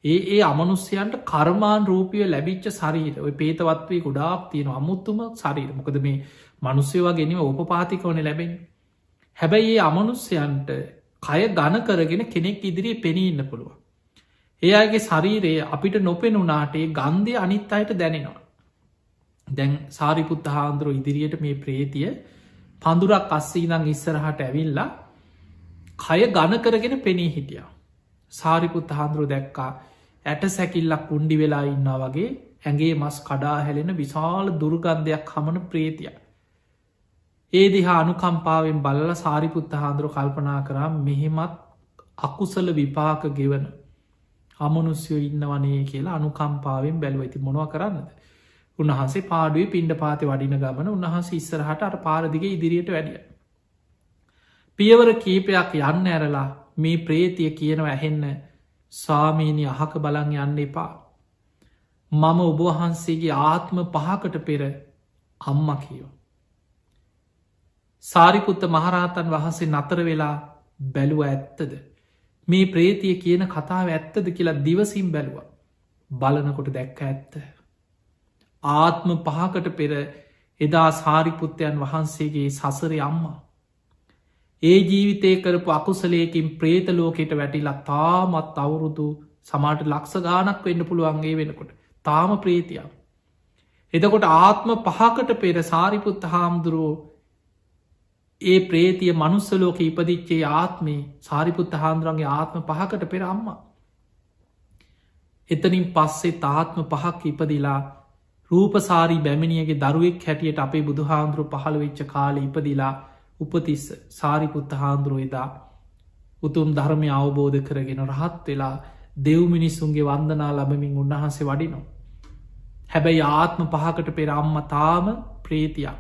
ඒ අමනුස්්‍යයන්ට කර්මාන් රූපිය ලැබිච්ච සරීර ඔය පේතවත්වේ ගොඩාක් තියෙන අමුත්තුම සරීර මොකද මේ මනුස්්‍යවා ගැනීම ඕපපාතිකවන ලැබෙන්. හැබැයි ඒ අමනුස්්‍යයන්ට කය ගණ කරගෙන කෙනෙක් ඉදිරියේ පෙනී ඉන්න පුළුවන්. එයාගේ ශරීරයේ අපිට නොපෙනුනාටේ ගන්ධය අනිත් අයට දැනෙනවා. දැන් සාරිපුත්ත හාන්දුරුව ඉදිරියට මේ ප්‍රේතිය පඳුරක් අස්සේ ඉදං ඉස්සරහට ඇවිල්ලා කය ගණ කරගෙන පෙනී හිටියා. සාරිපුත්ත හාන්දුරුව දැක්කා ඇට සැකිල්ලක් උන්ඩි වෙලා ඉන්නා වගේ ඇගේ මස් කඩා හැලෙන විශාල දුර්ගන්ධයක් හමන ප්‍රේතිය. ඒ දිහා අනුකම්පාවෙන් බලල සාරිපුත්ත හාන්දුරුව කල්පනා කරා මෙහෙමත් අකුසල විපාක ගෙවන අමනුස්යෝ ඉන්නවනේ කියලා අනුකම්පාවෙන් බැලුව ඇති මොනව කරන්නද. උන්වහන්සේ පාඩුවේ පිණ්ඩ පාති වඩින ගමන උන්වහන්සේ ඉස්සරහට අර පාරදිග ඉදිරියට වැඩිය. පියවර කීපයක් යන්න ඇරලා මේ ප්‍රේතිය කියනව ඇහෙන්න ස්වාමීනි අහක බලන් යන්න එපා. මම ඔබවහන්සේගේ ආත්ම පහකට පෙර අම්ම කියෝ. සාරිපුත්ත මහරහතන් වහන්සේ නතර වෙලා බැලුව ඇත්තද. මේ ප්‍රේතිය කියන කතාව ඇත්තද කියලා දිවසිම් බැලුව. බලනකොට දැක්ක ඇත්ත. ආත්ම පහකට පෙර එදා සාරිපුත්තයන් වහන්සේගේ සසරය අම්මා. ඒ ජීවිතය කරපු අකුසලයකින් ප්‍රේතලෝකෙට වැටිලා තාමත් අවුරුදු සමාට ලක්ෂ ගානක් වෙන්න පුළුවන්ගේ වෙනකොට තාම ප්‍රේතියක්. එතකොට ආත්ම පහකට පෙර සාරිපුත්ත හාමුදුරුවෝ ඒ ප්‍රේතිය මනුස්සලෝක ඉපදිච්චේ ආත්මේ සාරිපුත්ත හාන්දුරන්ගේ ආත්ම පහකට පෙර අම්මා. එතනින් පස්සේ තාත්ම පහක් ඉපදිලා රූපසාරී බැමිණියගේ දරුවෙක් හැටියට අපේ බුදු හාන්දුරුව පහළ වෙච්ච කාල ඉපදිලා උපතිස්ස සාරිපුත්ත හාන්දුරුව එදා උතුම් ධර්මය අවබෝධ කරගෙන රහත් වෙලා දෙව් මිනිස්සුන්ගේ වන්දනා ලබමින් උන්වහන්සේ වඩිනෝ. හැබැයි ආත්ම පහකට පෙර අම්ම තාම ප්‍රේතියක්.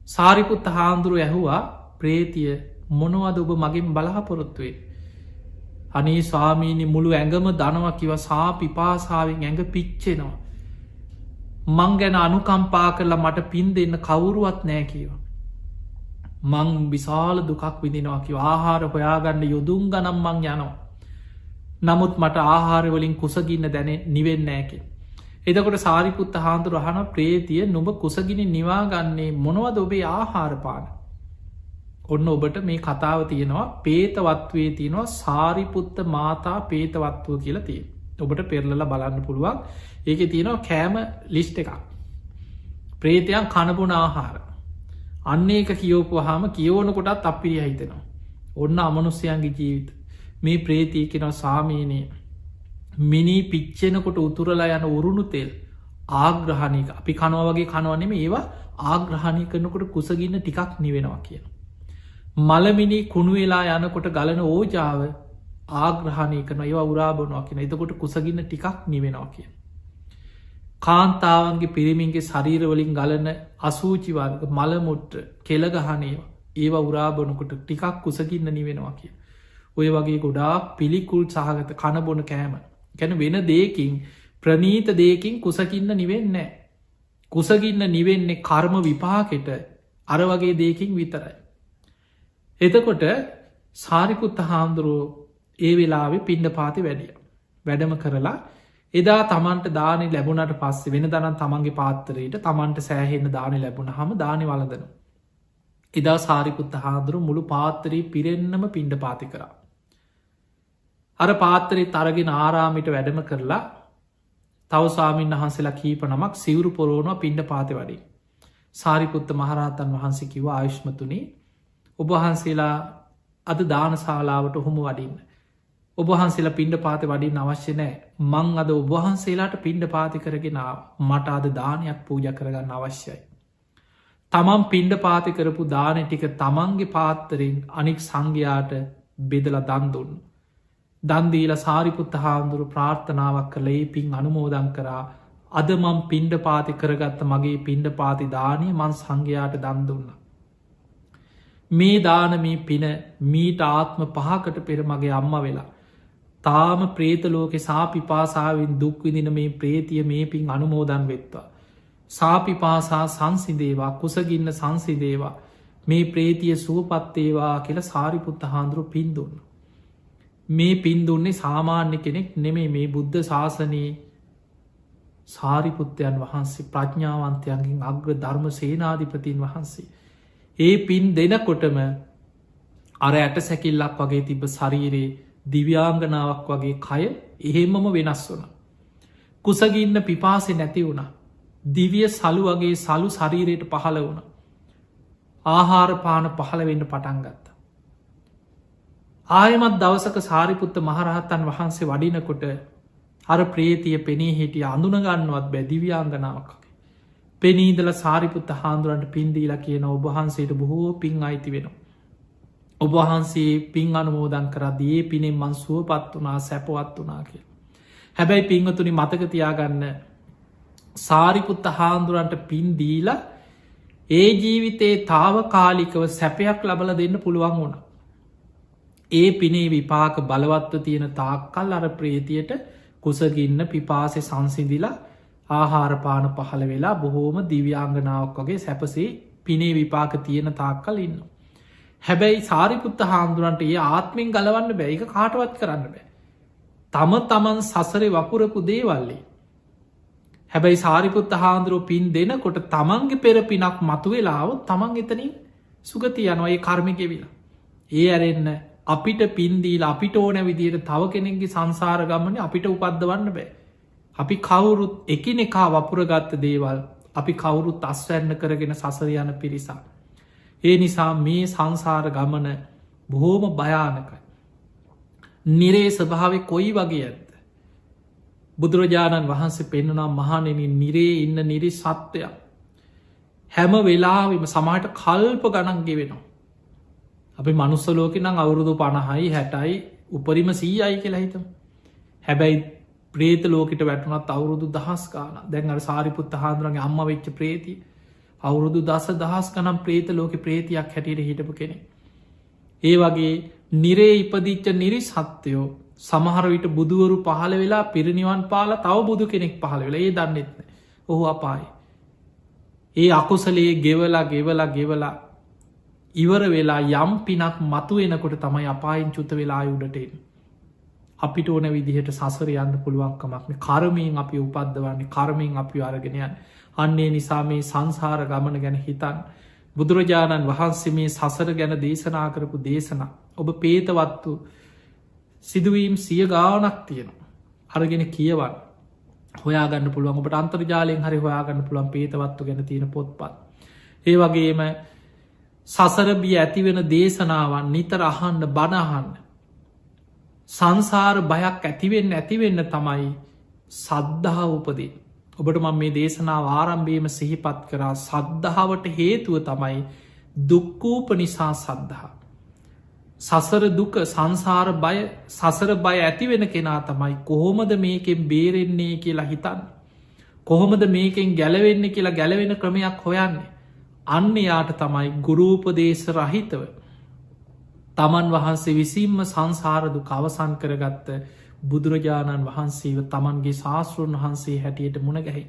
සාරිපුත්ත හාන්දුරුව ඇහුවා ප්‍රේතිය මොනවද ඔබ මගින් බලාපොරොත්තුවේ. අනේ ස්වාමීනි මුළු ඇඟම දනවා කිව සා පිපාසාාවෙන් ඇඟ පිච්චෙනවා. මං ගැන අනුකම්පා කරලා මට පින් දෙන්න කවුරුවත් නෑ කියව. මං විශාල දුකක් විදිනවා කිව ආහාර හොයාගන්න යොදුම් ගනම් මං යනවා. නමුත් මට ආහාරවලින් කුසගින්න දැන නිවෙන්න ෑකෙන්. එදකොට සාරිපුත්ත හාන්දුර අහන ප්‍රේතිය නුඹ කුසගිනි නිවාගන්නේ මොනවද ඔබේ ආහාරපාන. ඔන්න ඔබට මේ කතාව තියෙනවා පේතවත්වේ තියෙනවා සාරිපුත්ත මාතා පේතවත්වෝ කියලා තිය. ඔබට පෙරලල බලන්න පුළුවන් ඒක තියෙනවා කෑම ලිස්්ට එකක්. ප්‍රේතයන් කණපුන ආහාර. අන්න ඒක කියෝපු හාම කියවන කොටත් අපිරිය හිතෙනවා. ඔන්න අමනුස්්‍යයන්ගේ ජීවිත මේ ප්‍රේතිය කෙනවා සාමීනය මිනී පිච්චෙනකොට උතුරලා යන උරුණු තෙල් ආග්‍රහණයක අපි කනව වගේ කනවනෙම ඒවා ආග්‍රහණය කරනකොට කුසගින්න ටිකක් නිවෙනවා කියන. මළමිනි කුණු වෙලා යනකොට ගලන ඕජාව ආග්‍රහණය කරන ඒවා උරාබනවා කියෙන එතකොට කුසගින්න ටිකක් නිවෙනවා කිය. කාන්තාවන්ගේ පිරිමින්ගේ ශරීරවලින් ගලන අසූචිවර්ග මළමුට්ට කෙළගහනේවා ඒවා උරාබනකොට ටිකක් කුසගින්න නිවෙනවා කිය. ඔය වගේ ගොඩා පිළිකුල් සහගත කණබොන කෑම ගැන වෙන දේකින් ප්‍රනීත දේකින් කුසකින්න නිවෙන්නේ. කුසගින්න නිවෙන්නේ කර්ම විපාකෙට අර වගේ දේකින් විතරයි. එතකොට සාරිපුත්ත හාමුදුරුවෝ ඒ වෙලාවෙ පිණ්ඩ පාති වැඩිය. වැඩම කරලා එදා තමන්ට දානය ලැබුණට පස්සේ වෙන දනම් තමන්ගේ පාත්තරයට තමන්ට සෑහෙන්න දානය ලැබුණ හම දානය වලදන. එදා සාරිපුත්ත හාදුරු මුළු පාත්තරී පිරෙන්න්නම පිණ්ඩ පාති කරා. අර පාත්තරේ තරගෙන ආරාමිට වැඩම කරලා තව ස්වාමීන් වහන්සේලා කීප නමක් සිවුරු පොරෝණවා පිණ්ඩ පාති වඩි. සාරිපුත්ත මහරහතන් වහන්සේ කිව ආයුෂ්මතුනේ ඔබහන්සේලා අද දානශාලාවට ඔහොම වඩින්න. ඔබහන්සේලා පිණ්ඩ පාති වඩින් අවශ්‍ය නෑ මං අද ඔබහන්සේලාට පිණ්ඩ පාති කරගෙන මට අද දානයක් පූජ කරගන්න අවශ්‍යයි. තමන් පිණ්ඩ පාති කරපු දාන ටික තමන්ගේ පාත්තරෙන් අනික් සංඝයාට බෙදල දන් දුන්න. දන්දීල සාරිපුත්ත හාමුදුරු ප්‍රාර්ථනාවක් කළ ඒ පින් අනුමෝදන් කරා අද මං පින්ඩ පාති කරගත්ත මගේ පින්ඩ පාති දානය මන් සංඝයාට දන් දුන්න. මේ දානමී පින මීට ආත්ම 5කට පෙර මගේ අම්ම වෙලා. තාම ප්‍රේතලෝක සාපිපාසාාවෙන් දුක්විදින මේ ප්‍රේතිය මේ පින් අනුමෝදන් වෙත්වා. සාපිපාසා සංසිදේවා කුසගින්න සංසිදේවා මේ ප්‍රේතිය සුවපත්තේවා කියල සාරිපුත්ත හාන්දුරු පින් දුන්න. මේ පින් දුන්නේ සාමාන්‍ය කෙනෙක් නෙමේ මේ බුද්ධ ශාසනයේ සාරිපුත්තයන් වහන්සේ ප්‍රඥාවන්තයන්ගෙන් අග්‍ර ධර්ම සේනාධිපතින් වහන්සේ. ඒ පින් දෙනකොටම අර ඇට සැකිල්ලක් වගේ තිබ ශරීරයේ දිව්‍යාංගනාවක් වගේ කය එහෙමම වෙනස් වන. කුසගින්න පිපාසෙ නැති වුණ. දිවිය සලු වගේ සලු ශරීරයට පහළ වුණ. ආහාරපාන පහළ වෙන්න පටන් ගත්ත. ආයමත් දවසක සාරිපුත්ත මහරහත්තන් වහන්සේ වඩිනකොට අර ප්‍රේතිය පෙනී හිටිය අඳුනගන්නවත් බැදිව්‍යාංගනාවක්. පෙනීදල සාරිපුත්ත හාන්දුරන්ට පින්දීලා කියන ඔබහන්සේට බොහෝ පින් අයිති වෙනවා. ඔබහන්සේ පින් අනුමෝදන් කරදී ඒ පිනෙන් මන් සුවපත් වනා සැපවත් වනා කිය. හැබැයි පින්වතුනි මතකතියාගන්න සාරිපුත්ත හාන්දුරන්ට පින්දීලා ඒ ජීවිතයේ තාවකාලිකව සැපයක් ලබල දෙන්න පුළුවන් වුණ. ඒ පිනේ විපාක බලවත්ව තියෙන තාක්කල් අර ප්‍රේතියට කුසගින්න පිපාසෙ සංසිදිලා ආහාරපාන පහළ වෙලා බොහෝම දිව්‍යාංගනාවක් වගේ සැපසේ පිනේ විපාක තියෙන තාක්කල් ඉන්න. හැබැයි සාරිපුත්ත හාමුදුරන්ට ඒ ආත්මින් ගලවන්න බෑ එක කාටවත් කරන්න බෑ. තම තමන් සසරෙ වපුරපු දේවල්ලේ. හැබැයි සාරිපුත්ත හාන්දුරුව පින් දෙනකොට තමන්ගේ පෙර පිනක් මතු වෙලාව තමන් එතනින් සුගති යනවා ඒ කර්මිකෙවිලා. ඒ ඇරෙන්න අපිට පින්දීල අපිට ඕන විදියට තව කෙනෙක්ගේ සංසාර ගමන අපිට උපද්දවන්න බෑ. අපි කවුරුත් එකිනෙකා වපුරගත්ත දේවල් අපි කවුරුත් අස්වැන්න කරගෙන සසර යන පිරිසා. ඒ නිසා මේ සංසාර ගමන බොහෝම භයානකයි. නිරේ ස්වභාව කොයි වගේ ඇත්ත. බුදුරජාණන් වහන්සේ පෙන්නුනා මහනෙන නිරේ ඉන්න නිරි සත්වයක්. හැම වෙලාවිම සමහට කල්ප ගණන්ගේ වෙනවා. අපි මනුස්සලෝක නම් අවුරුදු 50යි 60යි උපරිම 100යි කියලා හිතමු. හැබැයි ප්‍රේත ලෝකට වැටුනත් අවුරුදු දහස් ගාන. දැන් අර සාරිපුත්ත හාමුදුරන්ගේ අම්ම වෙච්ච ප්‍රේතිය අවුරුදු දහස් ගනම් ප්‍රේත ලෝක ප්‍රේතියක් හැටියට හිටපු කෙනෙක්. ඒ වගේ නිරේ ඉපදිච්ච නිරි සත්‍යයෝ සමහර විට බුදුවරු පහළ වෙලා පිරිනිවන් පාල තව බුදු කෙනෙක් පහළ වෙලා ඒ දන්නෙත්න ඔහු අපායි. ඒ අකුසලයේ ගෙවලා ඉවර වෙලා යම් පිනක් මතු වෙනකොට තමයි අපායින් චුත වෙලා උඩටෙන්. අපිට ඕන විදිහට සසර යන්න පුළුවන්කමක්න කරමයෙන් අපි උපද්දවන්නේ කරමයෙන් අපි අරගෙනයන්. අන්නේ නිසා මේ සංසාර ගමන ගැන හිතන් බුදුරජාණන් වහන්සේ මේ සසර ගැන දේශනා කරපු දේශනා ඔබ පේතවත්තු සිදුවීම් සිය ගානක් තියෙනවා. අරගෙන කියවන් හොයාගන්න පුළුවන් ඔබට අන්තර්ජාලයෙන් හරි හොයාගන්න පුළුවන් පේතවත්තු ගැන තියෙන පොත්පත්. ඒ වගේම සසරබිය ඇතිවෙන දේශනාවන් නිතර අහන්න බණහන්න. සංසාර බයක් ඇතිවෙන්න තමයි සද්ධහා උපදේ. ඔබට මම මේ දේශනාව ආරම්භීම සිහිපත් කරා සද්ධාවට හේතුව තමයි දුක්කූප නිසා සද්ධහා. සසර දුක සංසාර බය සසර බය ඇතිවෙන කෙනා තමයි කොහොමද මේකෙන් බේරෙන්නේ කියලා හිතන්න. කොහොමද මේකෙන් ගැලවෙන්න කියලා ගැලවෙන ක්‍රමයක් හොයන්නේ. අන්න යාට තමයි ගුරූපදේශ රහිතව තමන් වහන්සේ විසින්ම සංසාරදු කවසන් කරගත්ත බුදුරජාණන් වහන්සේව තමන්ගේ ශාස්තෘන් වහන්සේ හැටියට මුණගැහි.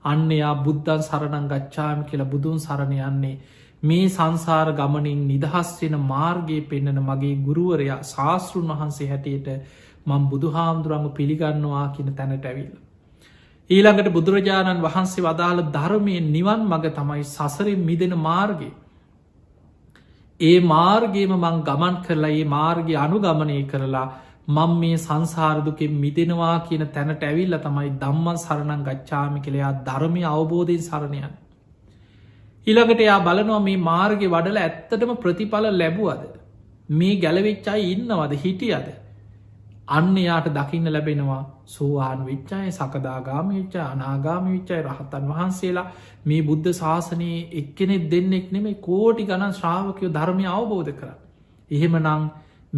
අන්න යා බුද්ධන් සරණං ගච්ඡාම කියලා බුදුන් සරණ යන්නේ මේ සංසාර ගමනින් නිදහස් වෙන මාර්ගයේ පෙන්නන මගේ ගුරුවරයා ශාස්තෘන් වහන්සේ හැටියට මං බුදු හාමුදුරන්ග පිළිගන්නවා කියන තැනට ඇවිල්ල. ඊළඟට බුදුරජාණන් වහන්සේ වදාළ ධර්මය නිවන් මඟ තමයි සසරෙන් මිදෙන මාර්ගය. ඒ මාර්ගේම මං ගමන් කරලා ඒ මාර්ගය අනුගමනය කරලා මං මේ සංසාරදුකෙන් මිදෙනවා කියන තැනට ඇවිල්ල තමයි දම්මන් සරණං ගච්ඡාමි කළයා ධර්මය අවබෝධයෙන් සරණයන්. ඊළඟට එයා බලනවා මේ මාර්ගය වඩල ඇත්තටම ප්‍රතිඵල ලැබුවද. මේ ගැලවෙච්චයි ඉන්නවද හිටියද. අන්න යාට දකින්න ලැබෙනවා සෝවාන් විච්චාය සකදාගාම විච්චා අනාගාම විච්චයි රහතන් වහන්සේලා මේ බුද්ධ ශාසනයේ එක්කෙනෙක් දෙන්නෙක් නෙමේ කෝටි ගණන් ශ්‍රාවකයෝ ධර්මය අවබෝධ කර. එහෙම නං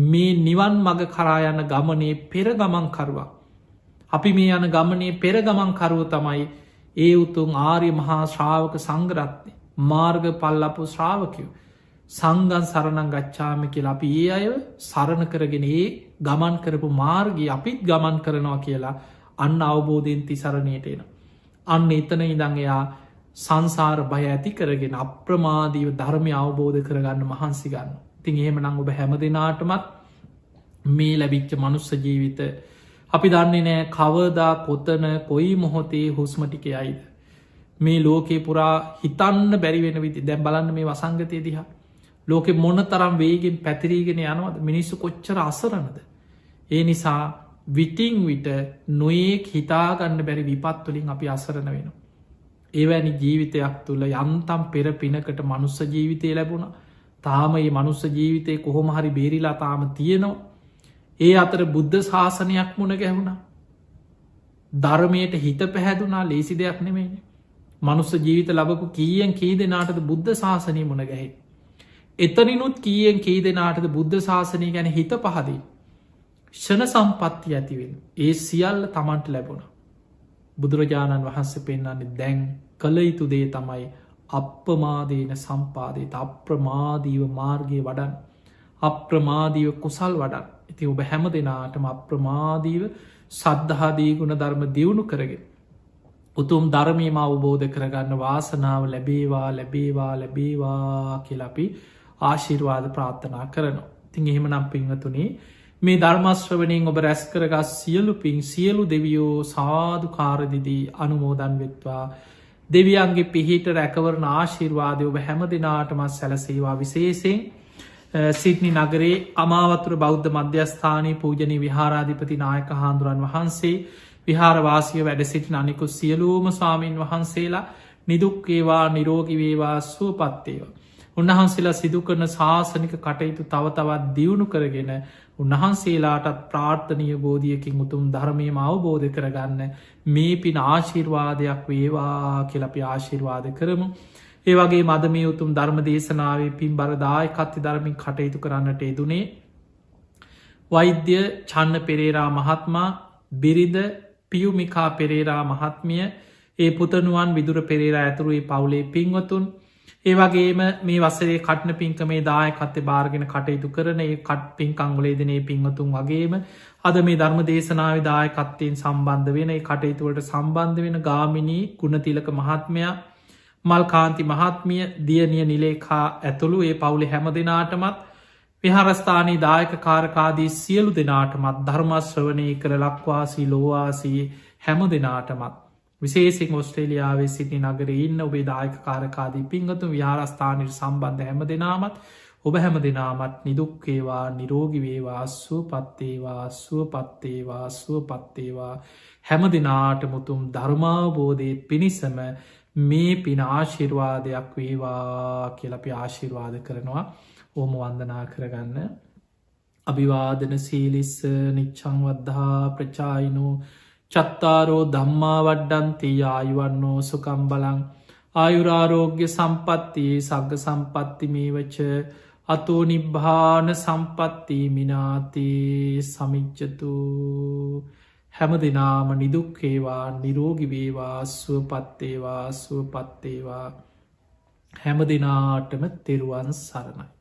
මේ නිවන් මග කරා යන ගමනේ පෙර ගමන් කරුවා. අපි මේ යන ගමනේ පෙර ගමන් කරුව තමයි ඒ උතුන් ආර්ය මහා ශ්‍රාවක සංගරත්නය මාර්ග පල්ලපු ශ්‍රාවකයෝ සංගන් සරණං ගච්ඡාම කියලා අපි ඒ අය සරණ කරගෙන ඒ ගමන් කරපු මාර්ගය අපිත් ගමන් කරනවා කියලා අන්න අවබෝධයෙන් තිසරණයට එන. අන්න එතන ඉඳං එයා සංසාර බය ඇති කරගෙන අප්‍රමාදීව ධර්මය අවබෝධ කරගන්න මහන්සි ගන්න. තින් එහෙම නං ඔබ හැම දෙනාටමත් මේ ලැබිච්ච මනුස්ස ජීවිත අපි දන්නේ නෑ කවදා කොතන කොයි මොහොතේ හුස්මටික අයිද. මේ ලෝකේ පුරා හිතන්න බැරිවෙන විති දැම් බලන්න මේ වසංගතය දිහා. ලෝකෙ මොන තරම් වේගෙන් පැතිරීගෙන යනවද මිනිස්සු කොච්චර අසරනද. ඒ නිසා විටිං විට නොයෙක් හිතාගන්න බැරි විපත්තුලින් අපි අසරණ වෙන. ඒවැනි ජීවිතයක් තුළ යන්තම් පෙර පිනකට මනුස්ස ජීවිතය ලැබුණ තාම ඒ මනුස්ස ජීවිතය කොහොම හරි බේරිලා තාම තියෙනවා. ඒ අතර බුද්ධ ශාසනයක් මුණ ගැහුණ ධර්මයට හිත පැහැදුනා ලේසි දෙයක් නෙමේන. මනුස්ස ජීවිත ලබපු කීයෙන් කී දෙනාටද බුද්ධ ශාසනය මුණ ගැහෙ. එතනිනුත් කීයෙන් කී දෙනාටද බුද්ධ ශාසනය ගැන හිත පහදී. ෂණ සම්පත්ති ඇතිවෙන් ඒ සියල්ල තමන්ට ලැබුණ. බුදුරජාණන් වහන්සේ පෙන්න්නන්නේ දැන් කළ යුතු දේ තමයි අප්‍රමාදීන සම්පාදයට අප්‍රමාදීව මාර්ගය වඩන් අප්‍රමාදීව කුසල් වඩන් ඉති ඔබ හැම දෙනාටම අප්‍රමාදීව සද්ධහාදී ගුණ ධර්ම දියුණු කරගෙන. උතුම් ධර්මීම අවබෝධ කරගන්න වාසනාව ලැබේවා ලැබේවා ලැබේවා කියලපි ආශිර්වාද ප්‍රාර්ථනා කරනවා. තින් එහෙම නම් පින්වතුනේ මේ ධර්මශ්‍රවනින් ඔබ රැස් කරගස් සියලු පින් සියලු දෙවියෝ සාධකාරදිදී අනුමෝදන් වෙත්වා. දෙවියන්ගේ පිහිට රැකවරණ ආශිර්වාදය ඔබ හැම දෙනාටමත් සැලසේවා විශේෂෙන් සිඩ්නි නගරේ අමාවතුර බෞද්ධ මධ්‍යස්ථානයේ පූජනී විහාරාධිපති නායක හාමුදුරන් වහන්සේ විහාරවාසිය වැඩ සිටින අනිකුත් සියලූම ස්වාමීන් වහන්සේලා නිදුක්කේවා නිරෝගිවේවා සුවපත්තේවා. උන්වහන්සේලා සිදු කරන ශාසනික කටයුතු තව තවත් දියුණු කරගෙන උන්වහන්සේලාටත් ප්‍රාර්ථනය බෝධියකින් උතුම් ධර්මයම අවබෝධ කරගන්න මේ පින ආශිර්වාදයක් වේවා කියලපි ආශිර්වාද කරමු. ඒවගේ මද මේ උතුම් ධර්ම දේශනාවේ පින් බරදායි කත්ති ධර්මින් කටයුතු කරන්නට යෙදුනේ වෛද්‍ය චන්න පෙරේරා මහත්මා බිරිද පියුමිකා පෙරේරා මහත්මිය ඒ පුතනුවන් විදුර පෙරේරා ඇතුරුයි පවුලේ පින්වතුන් ඒවගේම මේ වසරේ කටන පින්කමේ දායකත්තේ භාර්ගෙන කටයුතු කරන ඒ කට පින්කංගුලේදනේ පින්වතුන් වගේම අද මේ ධර්ම දේශනාව දායකත්තයෙන් සම්බන්ධ වෙන කටයුතුවට සම්බන්ධ වෙන ගාමිණී ගුණතිලක මහත්මයා මල්කාන්ති මහත්මිය දියනිය නිලේකා ඇතුළු ඒ පවුලි හැම දෙනාටමත් විහාරස්ථානී දායක කාරකාදී සියලු දෙනාටමත් ධර්මශ්‍රවනය කර ලක්වාසී ලෝවාසී හැම දෙනාටමත් විශේසින් ඔස්ට්‍රේලියාවේ සිටි නගර ඉන්න ඔබේ දායක කාරකාදී පින්ගතු විහාරස්ථානයට සම්බන්ධ හැම දෙනාමත් ඔබ හැම දෙනාමත් නිදුක්කේවා නිරෝගිවේවා සුවපත්තේවා සුවපත්තේවා සුවපත්තේවා හැම දෙනාට මුතුම් ධර්මාබෝධය පිණිසම මේ පින ආශිර්වාදයක් වේවා කියලපි ආශිර්වාද කරනවා ඕම වන්දනා කරගන්න. අභිවාදන සීලිස්ස නිච්චංවද්ධා ප්‍රචායිනු චත්තාරෝ ධම්මා වඩ්ඩන්ති ආයුවන්නෝ සුකම් බලං ආයුරාරෝග්‍ය සම්පත්ති සග්ග සම්පත්ති මේවච අතෝ නිබ්භාන සම්පත්ති මිනාති සමිච්චතු. හැම දෙනාම නිදුක්කේවා නිරෝගිවේවා සුවපත්තේවා සුවපත්තේවා හැම දෙනාටම තෙරුවන් සරණයි.